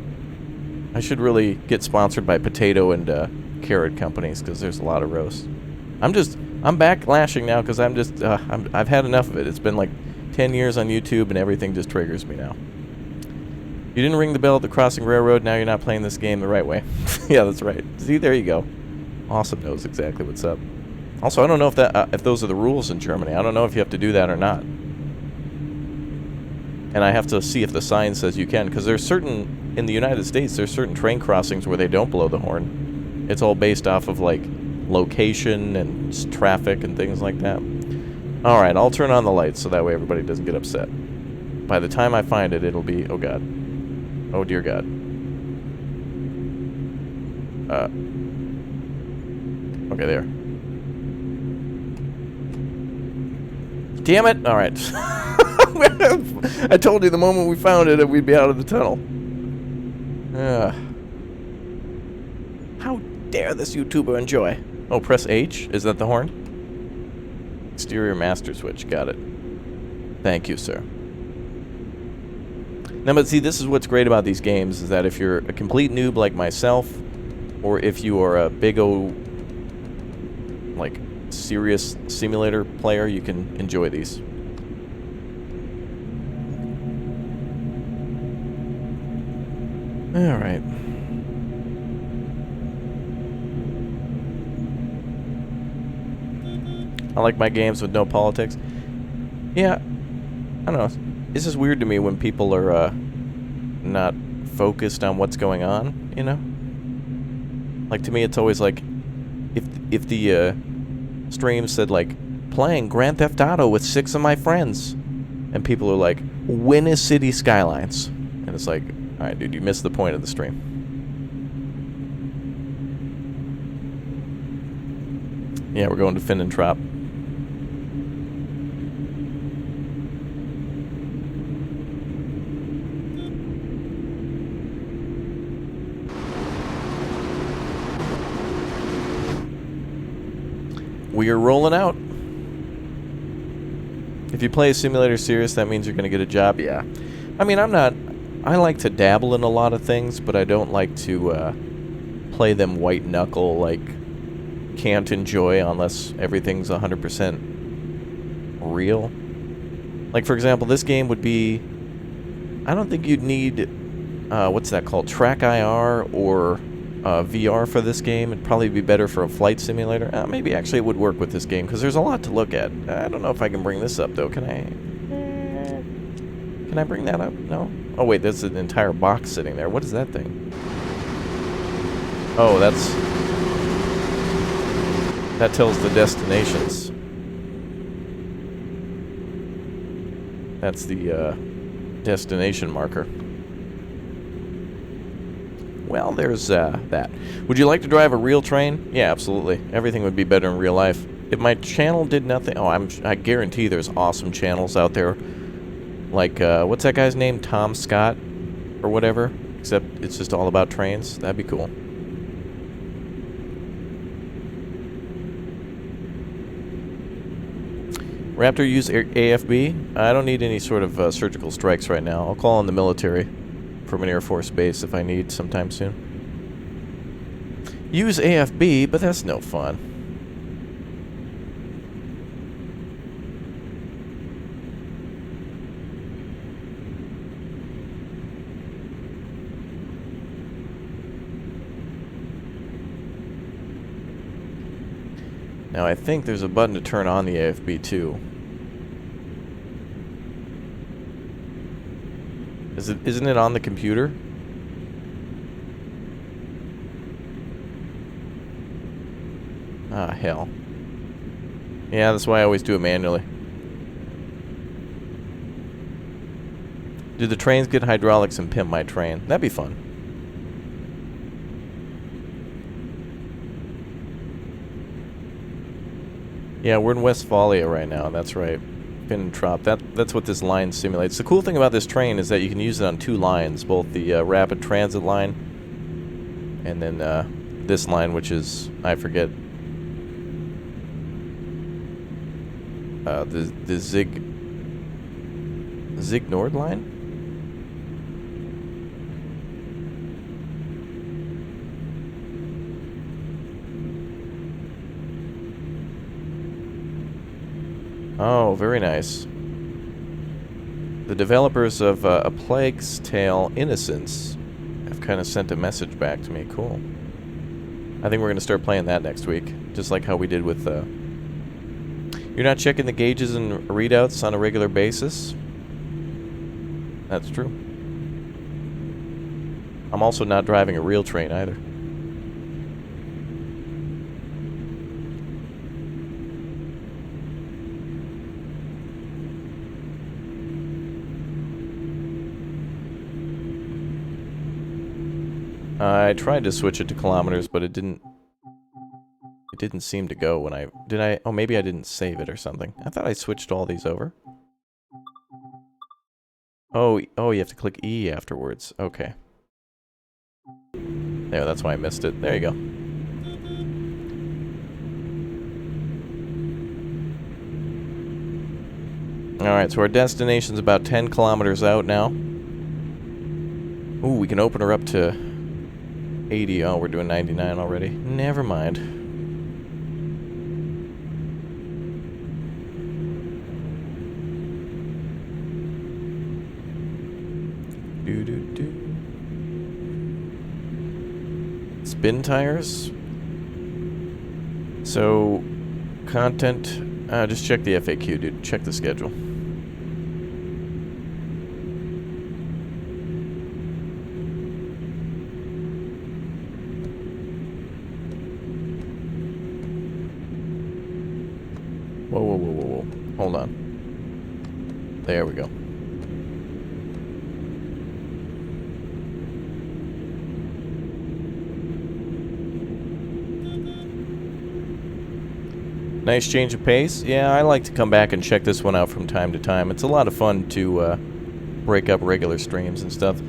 I should really get sponsored by potato and carrot companies because there's a lot of roasts. I'm backlashing now because I've had enough of it. It's been like 10 years on YouTube and everything just triggers me now. You didn't ring the bell at the crossing railroad, now you're not playing this game the right way. Yeah, that's right. See, there you go. Awesome knows exactly what's up. Also, I don't know if those are the rules in Germany. I don't know if you have to do that or not. And I have to see if the sign says you can, because there's certain, in the United States, there's certain train crossings where they don't blow the horn. It's all based off of, like, location and traffic and things like that. Alright, I'll turn on the lights so that way everybody doesn't get upset. By the time I find it, it'll be, oh god. Oh dear god. Okay, there. Damn it! Alright. I told you the moment we found it, we'd be out of the tunnel. How dare this YouTuber enjoy? Oh, press H? Is that the horn? Exterior master switch. Got it. Thank you, sir. Now, but see, this is what's great about these games, is that if you're a complete noob like myself, or if you are a big like, serious simulator player, you can enjoy these. Alright. I like my games with no politics. Yeah, I don't know. It's just weird to me when people are not focused on what's going on, you know? Like, to me, it's always like, if the stream said, like, playing Grand Theft Auto with 6 of my friends, and people are like, when is City Skylines? And it's like, alright, dude, you missed the point of the stream. Yeah, we're going to Finnentrop. We are rolling out. If you play a simulator serious, that means you're going to get a job. Yeah. I mean, I like to dabble in a lot of things, but I don't like to play them white knuckle, like, can't enjoy unless everything's 100% real. Like, for example, this game would be, I don't think you'd need, what's that called, Track IR or VR for this game. It'd probably be better for a flight simulator. Maybe actually it would work with this game, because there's a lot to look at. I don't know if I can bring this up, though. Can Can I bring that up? No? Oh, wait, there's an entire box sitting there. What is that thing? Oh, that tells the destinations. That's the, destination marker. Well, there's, that. Would you like to drive a real train? Yeah, absolutely. Everything would be better in real life. If my channel did nothing... Oh, I guarantee there's awesome channels out there. Like, what's that guy's name? Tom Scott? Or whatever? Except it's just all about trains. That'd be cool. Raptor use AFB? I don't need any sort of surgical strikes right now. I'll call on the military from an Air Force base if I need sometime soon. Use AFB, but that's no fun. Now I think there's a button to turn on the AFB too. Isn't it on the computer? Ah, hell. Yeah, that's why I always do it manually. Do the trains get hydraulics and pimp my train? That'd be fun. Yeah, we're in Westphalia right now, that's right. Pin and Trop. That's what this line simulates. The cool thing about this train is that you can use it on two lines, both the rapid transit line and then this line, which is, I forget, the Zig Nord line? Oh, very nice. The developers of A Plague's Tale: Innocence have kind of sent a message back to me. Cool. I think we're going to start playing that next week, just like how we did with... You're not checking the gauges and readouts on a regular basis? That's true. I'm also not driving a real train either. I tried to switch it to kilometers, but it didn't seem to go when I... Oh, maybe I didn't save it or something. I thought I switched all these over. Oh, you have to click E afterwards. Okay. There, that's why I missed it. There you go. Alright, so our destination's about 10 kilometers out now. Ooh, we can open her up to 80. Oh, we're doing 99 already. Never mind. Spin tires. So, content. Just check the F.A.Q, dude. Check the schedule. Whoa. Hold on. There we go. Nice change of pace. Yeah, I like to come back and check this one out from time to time. It's a lot of fun to break up regular streams and stuff.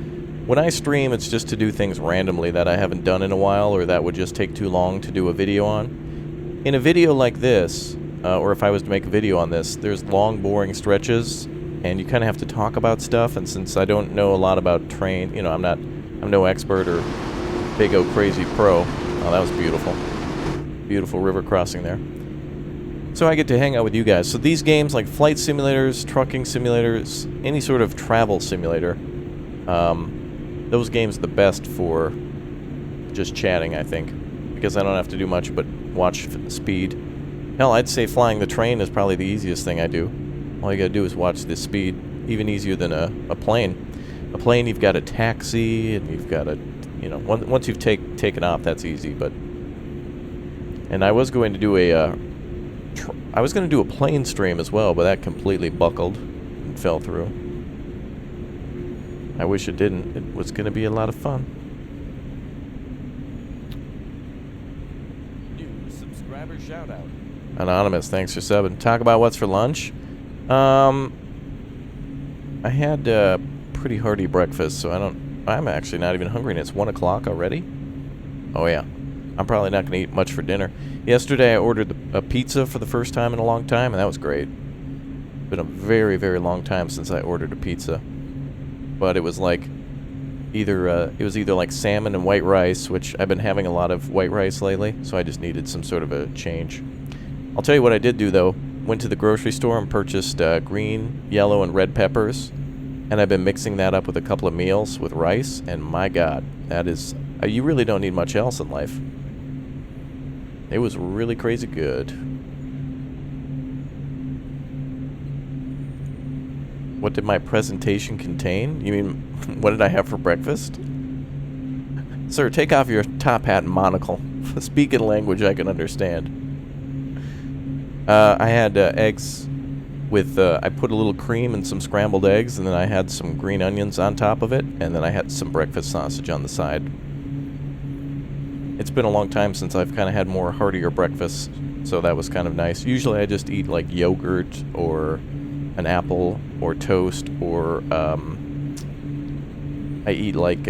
When I stream, it's just to do things randomly that I haven't done in a while or that would just take too long to do a video on. In a video like this, or if I was to make a video on this, there's long, boring stretches, and you kind of have to talk about stuff, and since I don't know a lot about train, you know, I'm no expert or big O crazy pro. Oh, that was beautiful. Beautiful river crossing there. So I get to hang out with you guys. So these games, like flight simulators, trucking simulators, any sort of travel simulator, those games are the best for just chatting, I think. Because I don't have to do much but watch speed. Hell, I'd say flying the train is probably the easiest thing I do. All you gotta do is watch the speed. even easier than a plane. A plane, you've got a taxi, and you've got a, you know, once you've taken off, that's easy. But, and I was going to do a plane stream as well, but that completely buckled and fell through. I wish it didn't. It was going to be a lot of fun. New subscriber shout out. Anonymous, thanks for subbing. Talk about what's for lunch. I had a pretty hearty breakfast, so I'm actually not even hungry, and it's 1 o'clock already. Oh yeah, I'm probably not going to eat much for dinner. Yesterday I ordered a pizza for the first time in a long time, and that was great. It's been a very, very long time since I ordered a pizza. But it was like either like salmon and white rice, which I've been having a lot of white rice lately, so I just needed some sort of a change. I'll tell you what I did do, though. Went to the grocery store and purchased green, yellow, and red peppers, and I've been mixing that up with a couple of meals with rice, and my God, that is... you really don't need much else in life. It was really crazy good. What did my presentation contain? You mean, what did I have for breakfast? Sir, take off your top hat and monocle. Speak in language I can understand. I had eggs with, I put a little cream and some scrambled eggs, and then I had some green onions on top of it, and then I had some breakfast sausage on the side. It's been a long time since I've kind of had more heartier breakfasts, so that was kind of nice. Usually I just eat like yogurt or an apple or toast, or I eat like,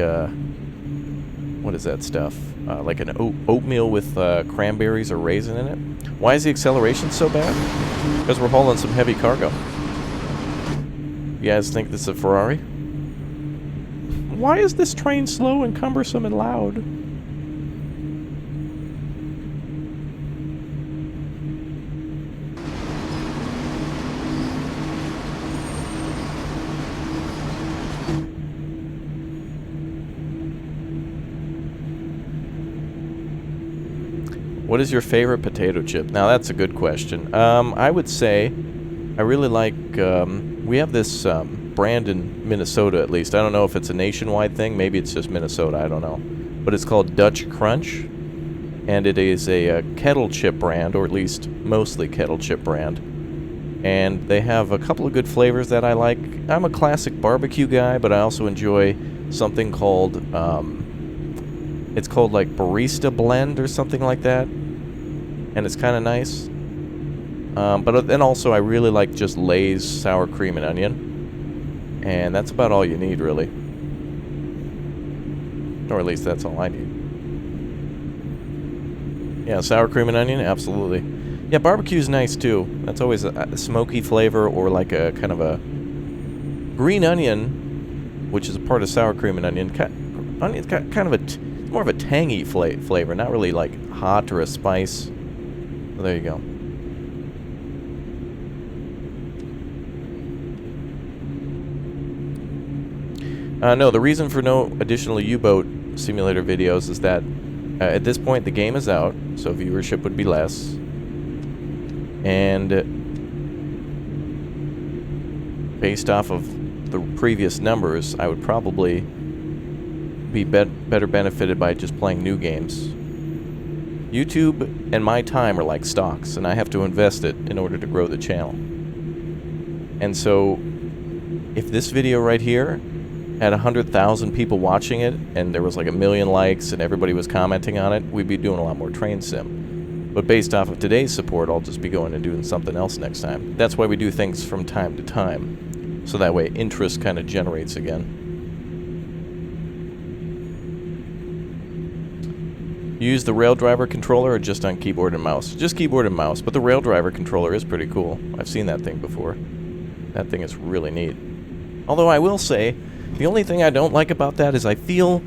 what is that stuff? Like an oatmeal with cranberries or raisin in it. Why is the acceleration so bad? Because we're hauling some heavy cargo. You guys think this is a Ferrari? Why is this train slow and cumbersome and loud? What is your favorite potato chip? Now, that's a good question. I would say I really like... we have this brand in Minnesota, at least. I don't know if it's a nationwide thing. Maybe it's just Minnesota. I don't know. But it's called Dutch Crunch. And it is a kettle chip brand, or at least mostly kettle chip brand. And they have a couple of good flavors that I like. I'm a classic barbecue guy, but I also enjoy something called... it's called like Barista Blend or something like that. And it's kind of nice. But then also I really like just Lay's sour cream and onion. And that's about all you need, really. Or at least that's all I need. Yeah, sour cream and onion, absolutely. Yeah, barbecue's nice too. That's always a smoky flavor, or like a kind of a green onion, which is a part of sour cream and onion. Onion's got kind of a... more of a tangy flavor, not really like hot or a spice. Well, there you go. No, the reason for no additional U-boat simulator videos is that at this point the game is out, so viewership would be less. And based off of the previous numbers, I would probably be better benefited by just playing new games. YouTube and my time are like stocks, and I have to invest it in order to grow the channel. And so, if this video right here had 100,000 people watching it, and there was like 1 million likes, and everybody was commenting on it, we'd be doing a lot more train sim. But based off of today's support, I'll just be going and doing something else next time. That's why we do things from time to time, so that way interest kind of generates again. You use the rail driver controller or just on keyboard and mouse? Just keyboard and mouse, but the rail driver controller is pretty cool. I've seen that thing before. That thing is really neat. Although I will say, the only thing I don't like about that is I feel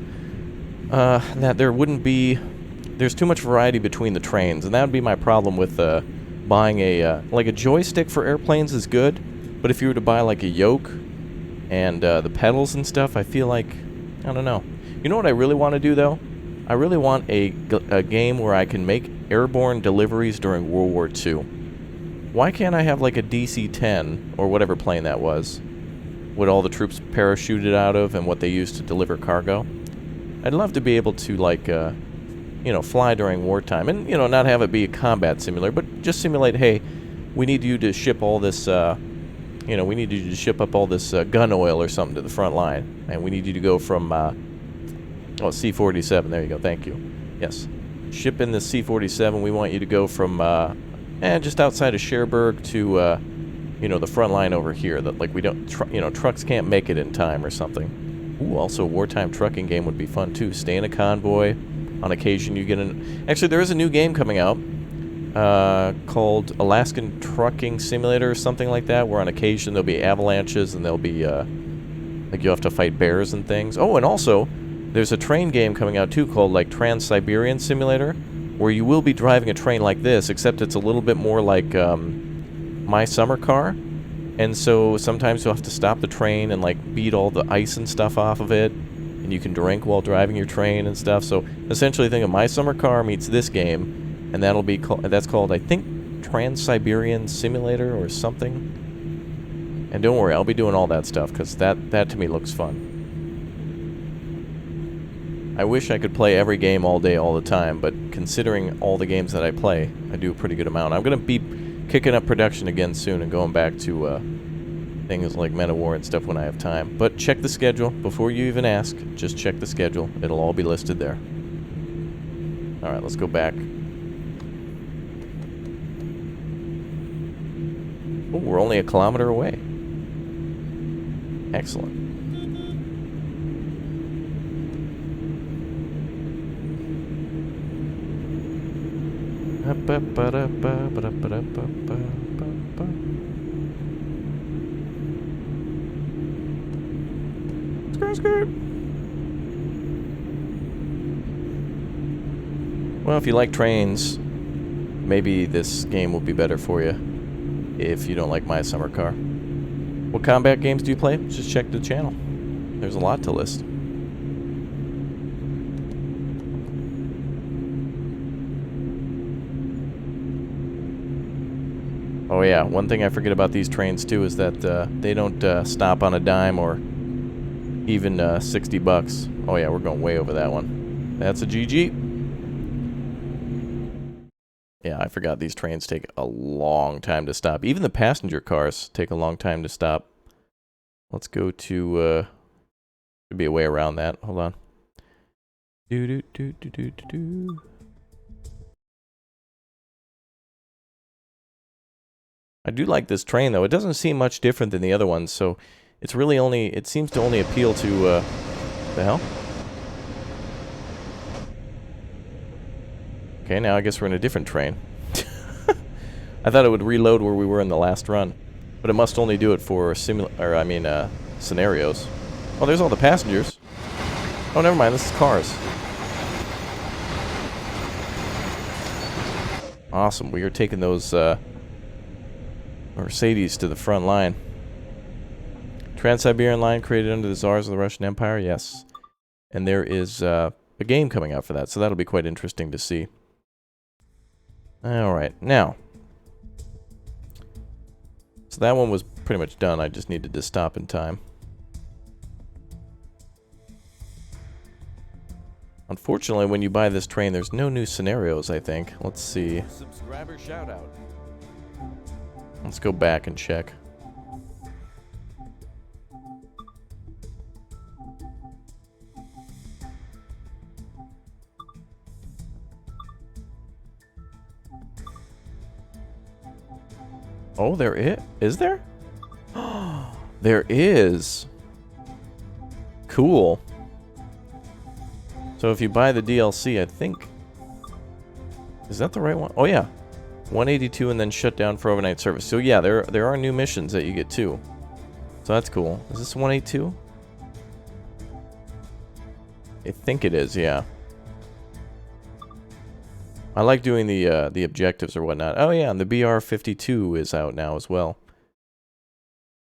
that there's too much variety between the trains, and that would be my problem with buying like a joystick for airplanes is good, but if you were to buy like a yoke and the pedals and stuff, I feel like, I don't know. You know what I really want to do though? I really want a game where I can make airborne deliveries during World War II. Why can't I have like a DC-10, or whatever plane that was, what all the troops parachuted out of and what they used to deliver cargo. I'd love to be able to, like, you know, fly during wartime and, you know, not have it be a combat simulator, but just simulate, hey, we need you to ship all this, you know, we need you to ship up all this gun oil or something to the front line. And we need you to go from, oh, C-47, there you go, thank you. Yes. Ship in the C-47, we want you to go from, just outside of Cherbourg to, you know, the front line over here. That, like, we don't, you know, trucks can't make it in time or something. Ooh, also a wartime trucking game would be fun, too. Stay in a convoy. On occasion, you get an... Actually, there is a new game coming out called Alaskan Trucking Simulator or something like that, where on occasion there'll be avalanches and there'll be, like, you have to fight bears and things. Oh, and also, there's a train game coming out, too, called, like, Trans-Siberian Simulator, where you will be driving a train like this, except it's a little bit more like My Summer Car. And so sometimes you'll have to stop the train and, like, beat all the ice and stuff off of it. And you can drink while driving your train and stuff. So essentially, think of My Summer Car meets this game, and that'll be that's called, I think, Trans-Siberian Simulator or something. And don't worry, I'll be doing all that stuff because that to me looks fun. I wish I could play every game all day, all the time, but considering all the games that I play, I do a pretty good amount. I'm gonna be kicking up production again soon and going back to things like Men of War and stuff when I have time. But check the schedule before you even ask. Just check the schedule. It'll all be listed there. Alright, let's go back. Oh, we're only a kilometer away. Excellent. Well, if you like trains, maybe this game will be better for you if you don't like My Summer Car. What combat games do you play? Just check the channel. There's a lot to list. Oh yeah, one thing I forget about these trains too is that they don't stop on a dime or even 60 bucks. Oh yeah, we're going way over that one. That's a GG. Yeah, I forgot these trains take a long time to stop. Even the passenger cars take a long time to stop. Let's go to, should be a way around that. Hold on. I do like this train, though. It doesn't seem much different than the other ones, so it's really only, it seems to only appeal to, the hell? Okay, now I guess we're in a different train. I thought it would reload where we were in the last run, but it must only do it for scenarios. Oh, there's all the passengers. Oh, never mind, this is cars. Awesome, we are taking those, Mercedes to the front line. Trans-Siberian line created under the Tsars of the Russian Empire, yes. And there is a game coming out for that, so that'll be quite interesting to see. Alright, now. So that one was pretty much done, I just needed to stop in time. Unfortunately, when you buy this train, there's no new scenarios, I think. Let's see. Subscriber shout out. Let's go back and check. Oh, there is there? There is. Cool. So if you buy the DLC, I think... Is that the right one? Oh, yeah. 182 and then shut down for overnight service. So yeah, there are new missions that you get too. So that's cool. Is this 182? I think it is, yeah. I like doing the objectives or whatnot. Oh yeah, and the BR-52 is out now as well.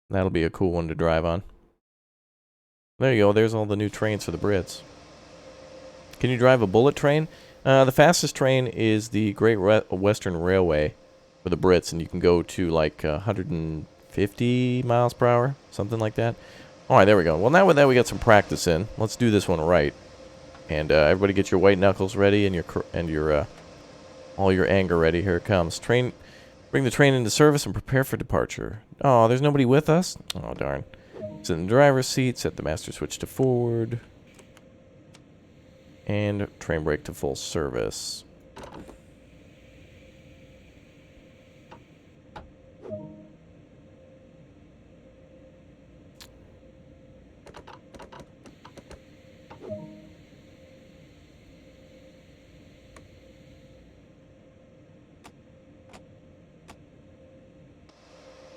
That'll be a cool one to drive on. There you go, there's all the new trains for the Brits. Can you drive a bullet train? The fastest train is the Great Western Railway for the Brits, and you can go to like 150 miles per hour, something like that. All right, there we go. Well, now with that, we got some practice in. Let's do this one right. And everybody, get your white knuckles ready and your all your anger ready. Here it comes. Bring the train into service and prepare for departure. Oh, there's nobody with us. Oh darn. Sit in the driver's seat. Set the master switch to forward. And train brake to full service.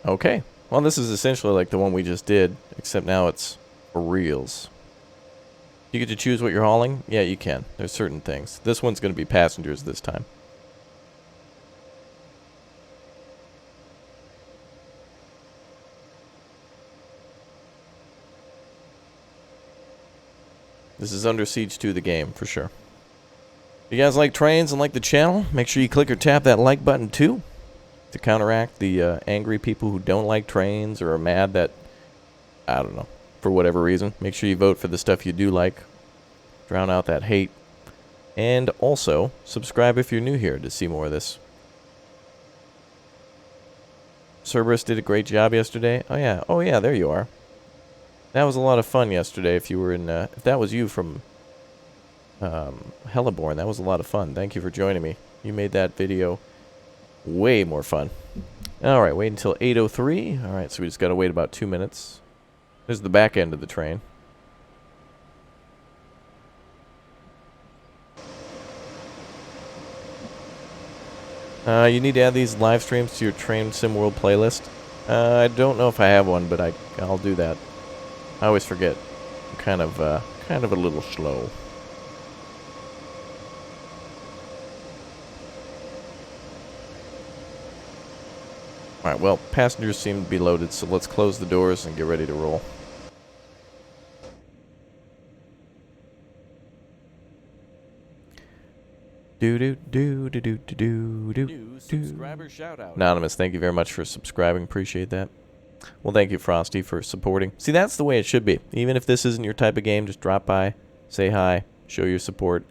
Okay. Well, this is essentially like the one we just did, except now it's for reals. You get to choose what you're hauling? Yeah, you can. There's certain things. This one's going to be passengers this time. This is Under Siege 2, the game, for sure. If you guys like trains and like the channel, make sure you click or tap that like button too, to counteract the angry people who don't like trains or are mad that, I don't know, for whatever reason. Make sure you vote for the stuff you do like. Drown out that hate. And also, subscribe if you're new here to see more of this. Cerberus did a great job yesterday. Oh yeah, there you are. That was a lot of fun yesterday. If you were in, if that was you from Helleborn, that was a lot of fun. Thank you for joining me. You made that video way more fun. All right, wait until 8:03. All right, so we just got to wait about 2 minutes. There's the back end of the train. You need to add these live streams to your Train Sim World playlist. I don't know if I have one, but I'll do that. I always forget. I'm kind of a little slow. All right, well, passengers seem to be loaded, so let's close the doors and get ready to roll. Subscriber shout out. Anonymous, thank you very much for subscribing. Appreciate that. Well, thank you, Frosty, for supporting. See, that's the way it should be. Even if this isn't your type of game, just drop by, say hi, show your support,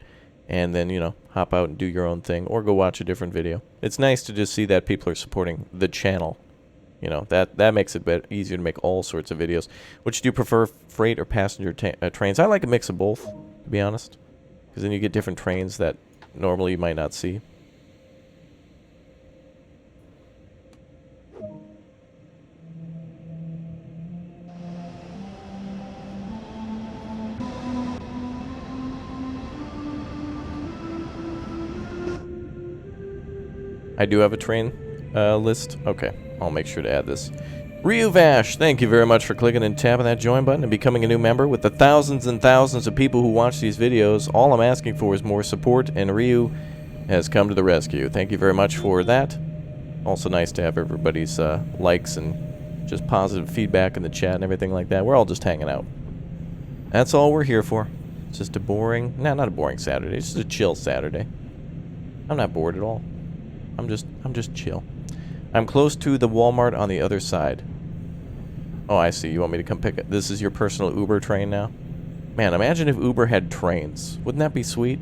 and then, you know, hop out and do your own thing, or go watch a different video. It's nice to just see that people are supporting the channel. You know, that makes it easier to make all sorts of videos. Which do you prefer, freight or passenger trains? I like a mix of both, to be honest, because then you get different trains that normally you might not see. I do have a train list. Okay, I'll make sure to add this. Ryu Vash, thank you very much for clicking and tapping that join button and becoming a new member. With the thousands and thousands of people who watch these videos, all I'm asking for is more support, and Ryu has come to the rescue. Thank you very much for that. Also nice to have everybody's likes and just positive feedback in the chat and everything like that. We're all just hanging out. That's all we're here for. It's just a boring, not a boring Saturday. It's just a chill Saturday. I'm not bored at all. I'm just chill. I'm close to the Walmart on the other side. Oh, I see. You want me to come pick it? This is your personal Uber train now? Man, imagine if Uber had trains. Wouldn't that be sweet?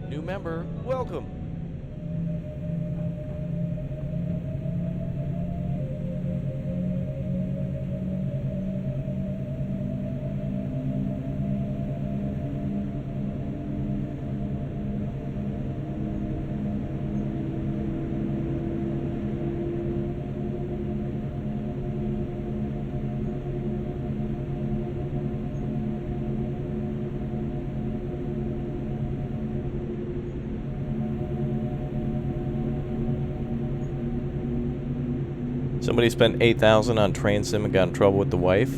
New member, welcome. Somebody spent $8,000 on Train Sim and got in trouble with the wife.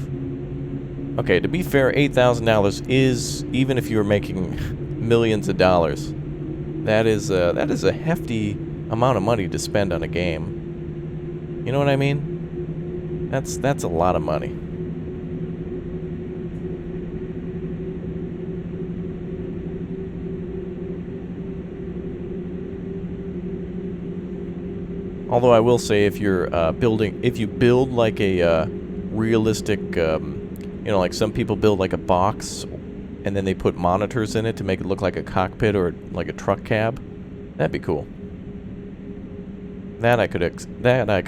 Okay, to be fair, $8,000 is, even if you were making millions of dollars, that is a hefty amount of money to spend on a game. You know what I mean? That's a lot of money. Although I will say, if you're if you build like a realistic, like some people build like a box, and then they put monitors in it to make it look like a cockpit or like a truck cab, that'd be cool. That I could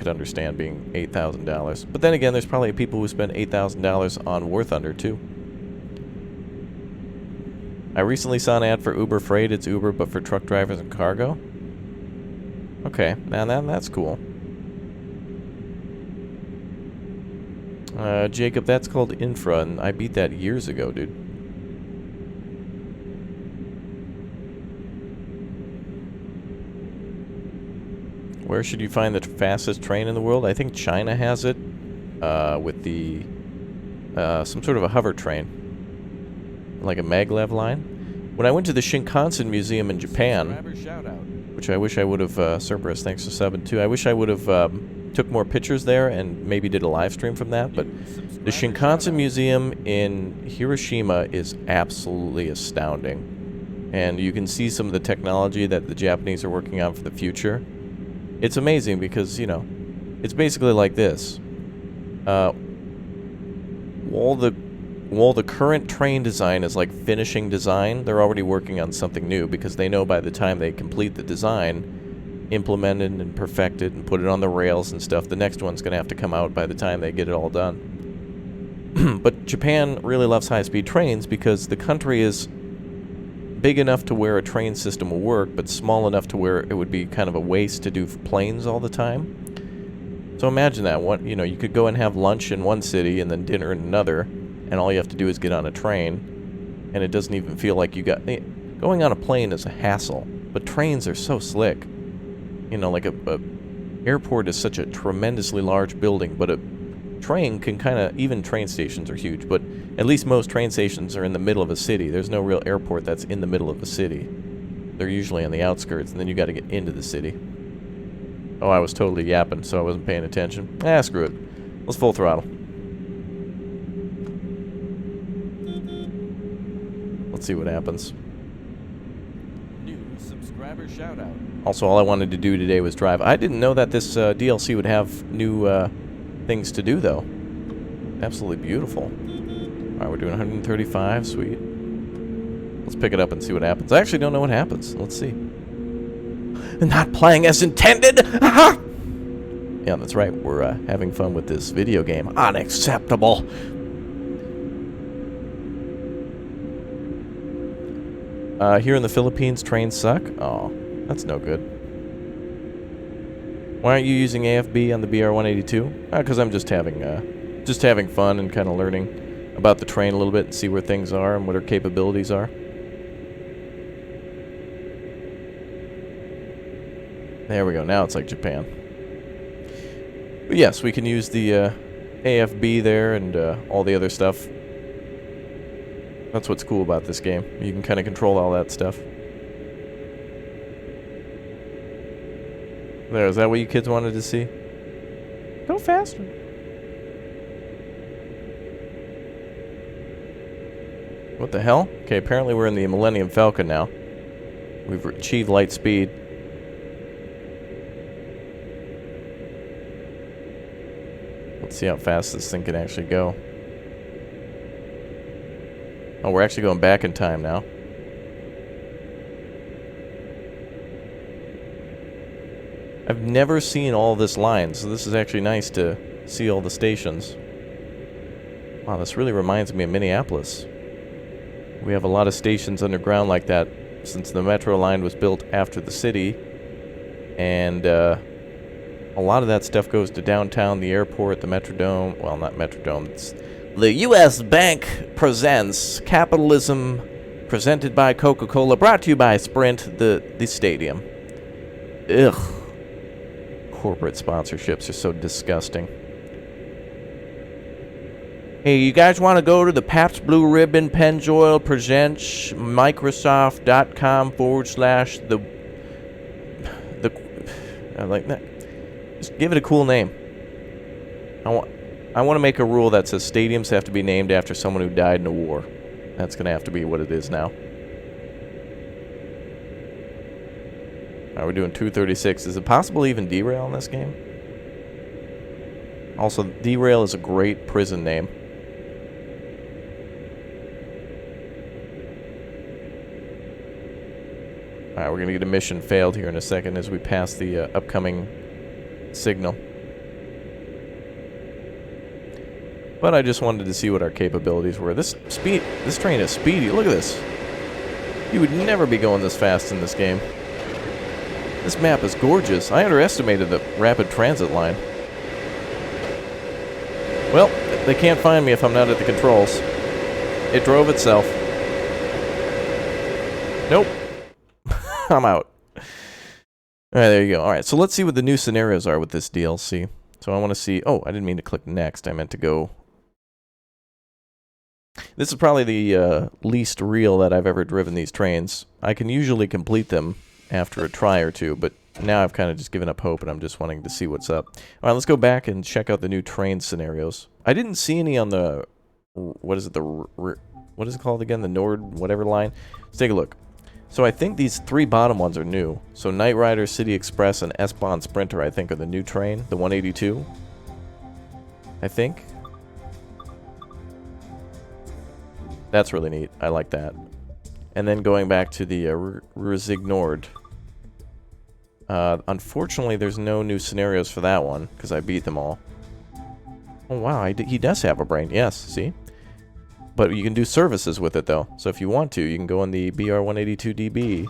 understand being $8,000. But then again, there's probably people who spend $8,000 on War Thunder too. I recently saw an ad for Uber Freight. It's Uber, but for truck drivers and cargo. Okay, now that's cool. Jacob, that's called Infra, and I beat that years ago, dude. Where should you find the fastest train in the world? I think China has it, with the, some sort of a hover train. Like a maglev line. When I went to the Shinkansen Museum in Japan, which I wish I would have, Cerberus, thanks for subbing too. I wish I would have, took more pictures there and maybe did a live stream from that, but the Shinkansen Museum in Hiroshima is absolutely astounding. And you can see some of the technology that the Japanese are working on for the future. It's amazing because, you know, it's basically like this. While the current train design is like finishing design, they're already working on something new because they know by the time they complete the design, implement it and perfect it and put it on the rails and stuff, the next one's going to have to come out by the time they get it all done. But Japan really loves high-speed trains because the country is big enough to where a train system will work, but small enough to where it would be kind of a waste to do planes all the time. So imagine that. You know, you could go and have lunch in one city and then dinner in another, and all you have to do is get on a train, and it doesn't even feel like you got... Going on a plane is a hassle, but trains are so slick. You know, like a airport is such a tremendously large building, but a train can kind of... Even train stations are huge, but at least most train stations are in the middle of a city. There's no real airport that's in the middle of a city. They're usually on the outskirts, and then you got to get into the city. Oh, I was totally yapping, so I wasn't paying attention. Screw it. Let's full throttle. Let's see what happens. New subscriber shout out. Also, all I wanted to do today was drive. I didn't know that this DLC would have new things to do, though. Absolutely beautiful. Alright, we're doing 135. Sweet. Let's pick it up and see what happens. I actually don't know what happens. Let's see. Not playing as intended! Yeah, that's right. We're having fun with this video game. Unacceptable! Here in the Philippines, trains suck? Oh, that's no good. Why aren't you using AFB on the BR-182? Because I'm just having fun and kind of learning about the train a little bit and see where things are and what our capabilities are. There we go. Now it's like Japan. But yes, we can use the AFB there and all the other stuff. That's what's cool about this game. You can kind of control all that stuff. There, is that what you kids wanted to see? Go faster. What the hell? Okay, apparently we're in the Millennium Falcon now. We've achieved light speed. Let's see how fast this thing can actually go. Oh, we're actually going back in time now. I've never seen all this line, so this is actually nice to see all the stations. Wow, this really reminds me of Minneapolis. We have a lot of stations underground like that since the metro line was built after the city. And a lot of that stuff goes to downtown, the airport, the Metrodome. Well, not Metrodome. It's the U.S. Bank presents Capitalism, presented by Coca-Cola, brought to you by Sprint, the stadium. Ugh. Corporate sponsorships are so disgusting. Hey, you guys want to go to the Pabst Blue Ribbon Pennzoil presents Microsoft.com/the I like that. Just give it a cool name. I want to make a rule that says stadiums have to be named after someone who died in a war. That's going to have to be what it is now. Alright, we're doing 236. Is it possible to even derail in this game? Also, derail is a great prison name. Alright, we're gonna get a mission failed here in a second as we pass the upcoming signal. But I just wanted to see what our capabilities were. This train is speedy. Look at this. You would never be going this fast in this game. This map is gorgeous. I underestimated the rapid transit line. Well, they can't find me if I'm not at the controls. It drove itself. Nope. I'm out. Alright, there you go. Alright, so let's see what the new scenarios are with this DLC. So I want to see... Oh, I didn't mean to click next. I meant to go... This is probably the least real that I've ever driven these trains. I can usually complete them after a try or two, but now I've kind of just given up hope and I'm just wanting to see what's up. Alright, let's go back and check out the new train scenarios. I didn't see any on the... What is it? What is it called again? The Nord whatever line? Let's take a look. So I think these three bottom ones are new. So Knight Rider, City Express, and S-Bahn Sprinter I think are the new train. The 182. I think. That's really neat. I like that. And then going back to the Resignord. Unfortunately, there's no new scenarios for that one, because I beat them all. Oh, wow. He does have a brain. Yes, see? But you can do services with it, though. So if you want to, you can go on the BR-182DB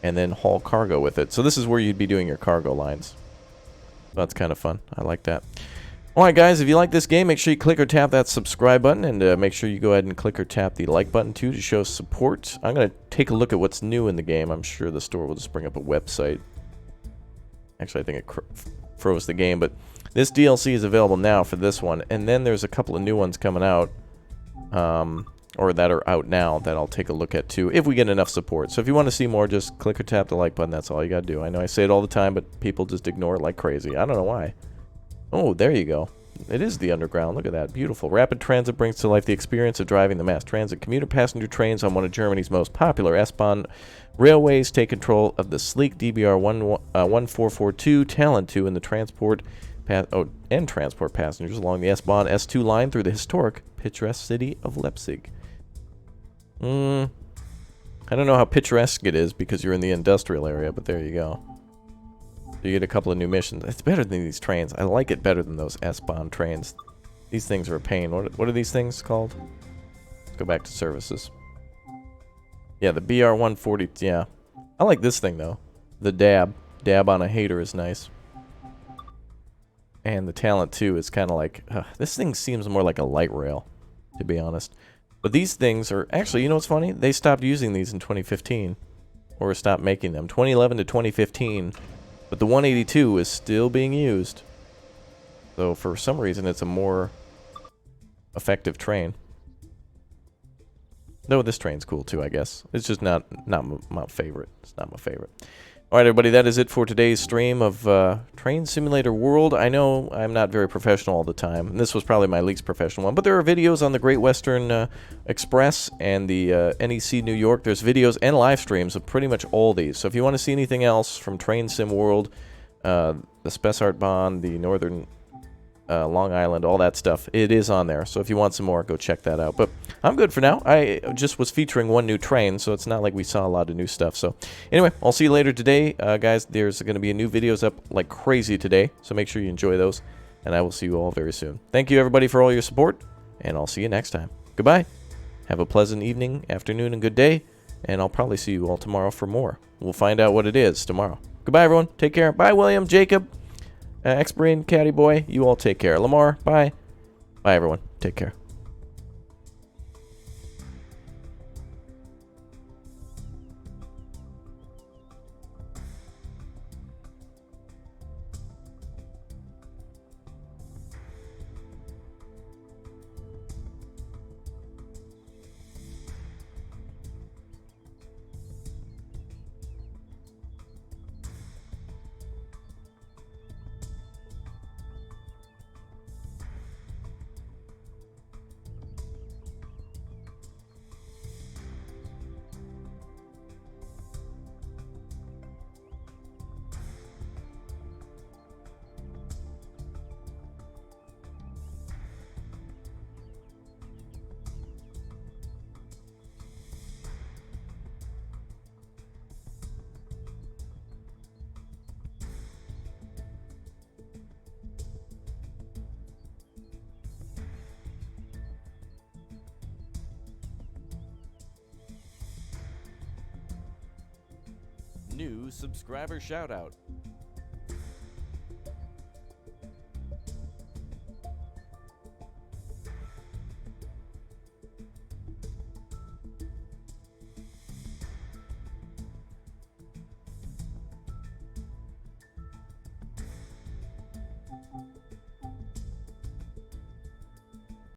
and then haul cargo with it. So this is where you'd be doing your cargo lines. That's kind of fun. I like that. Alright guys, if you like this game, make sure you click or tap that subscribe button, and make sure you go ahead and click or tap the like button too to show support. I'm going to take a look at what's new in the game. I'm sure the store will just bring up a website. Actually, I think it froze the game, but this DLC is available now for this one, and then there's a couple of new ones coming out, or that are out now that I'll take a look at too, if we get enough support. So if you want to see more, just click or tap the like button. That's all you got to do. I know I say it all the time, but people just ignore it like crazy. I don't know why. Oh, there you go. It is the underground. Look at that. Beautiful. Rapid Transit brings to life the experience of driving the mass transit commuter passenger trains on one of Germany's most popular S-Bahn railways. Take control of the sleek DBR 1442 Talent 2 in the transport passengers along the S-Bahn S2 line through the historic, picturesque city of Leipzig. I don't know how picturesque it is because you're in the industrial area, but there you go. You get a couple of new missions. It's better than these trains. I like it better than those S-Bahn trains. These things are a pain. What are these things called? Let's go back to services. Yeah, the BR-140. Yeah. I like this thing, though. The dab. Dab on a hater is nice. And the Talent 2 is kind of like... this thing seems more like a light rail, to be honest. But these things are... Actually, you know what's funny? They stopped using these in 2015. Or stopped making them. 2011 to 2015... But the 182 is still being used. So for some reason it's a more effective train. Though this train's cool too, I guess. It's just not my favorite. It's not my favorite. Alright everybody, that is it for today's stream of Train Simulator World. I know I'm not very professional all the time, and this was probably my least professional one, but there are videos on the Great Western Express and the NEC New York. There's videos and live streams of pretty much all these. So if you want to see anything else from Train Sim World, the Spessartbahn, the Northern Long Island, all that stuff, it is on there. So if you want some more, go check that out. But I'm good for now. I just was featuring one new train, so it's not like we saw a lot of new stuff. So anyway, I'll see you later today. Guys, there's going to be new videos up like crazy today, so make sure you enjoy those, and I will see you all very soon. Thank you, everybody, for all your support, and I'll see you next time. Goodbye. Have a pleasant evening, afternoon, and good day, and I'll probably see you all tomorrow for more. We'll find out what it is tomorrow. Goodbye, everyone. Take care. Bye, William, Jacob. X-Brain, Caddy Boy, you all take care. Lamar, bye. Bye, everyone. Take care. New subscriber shoutout.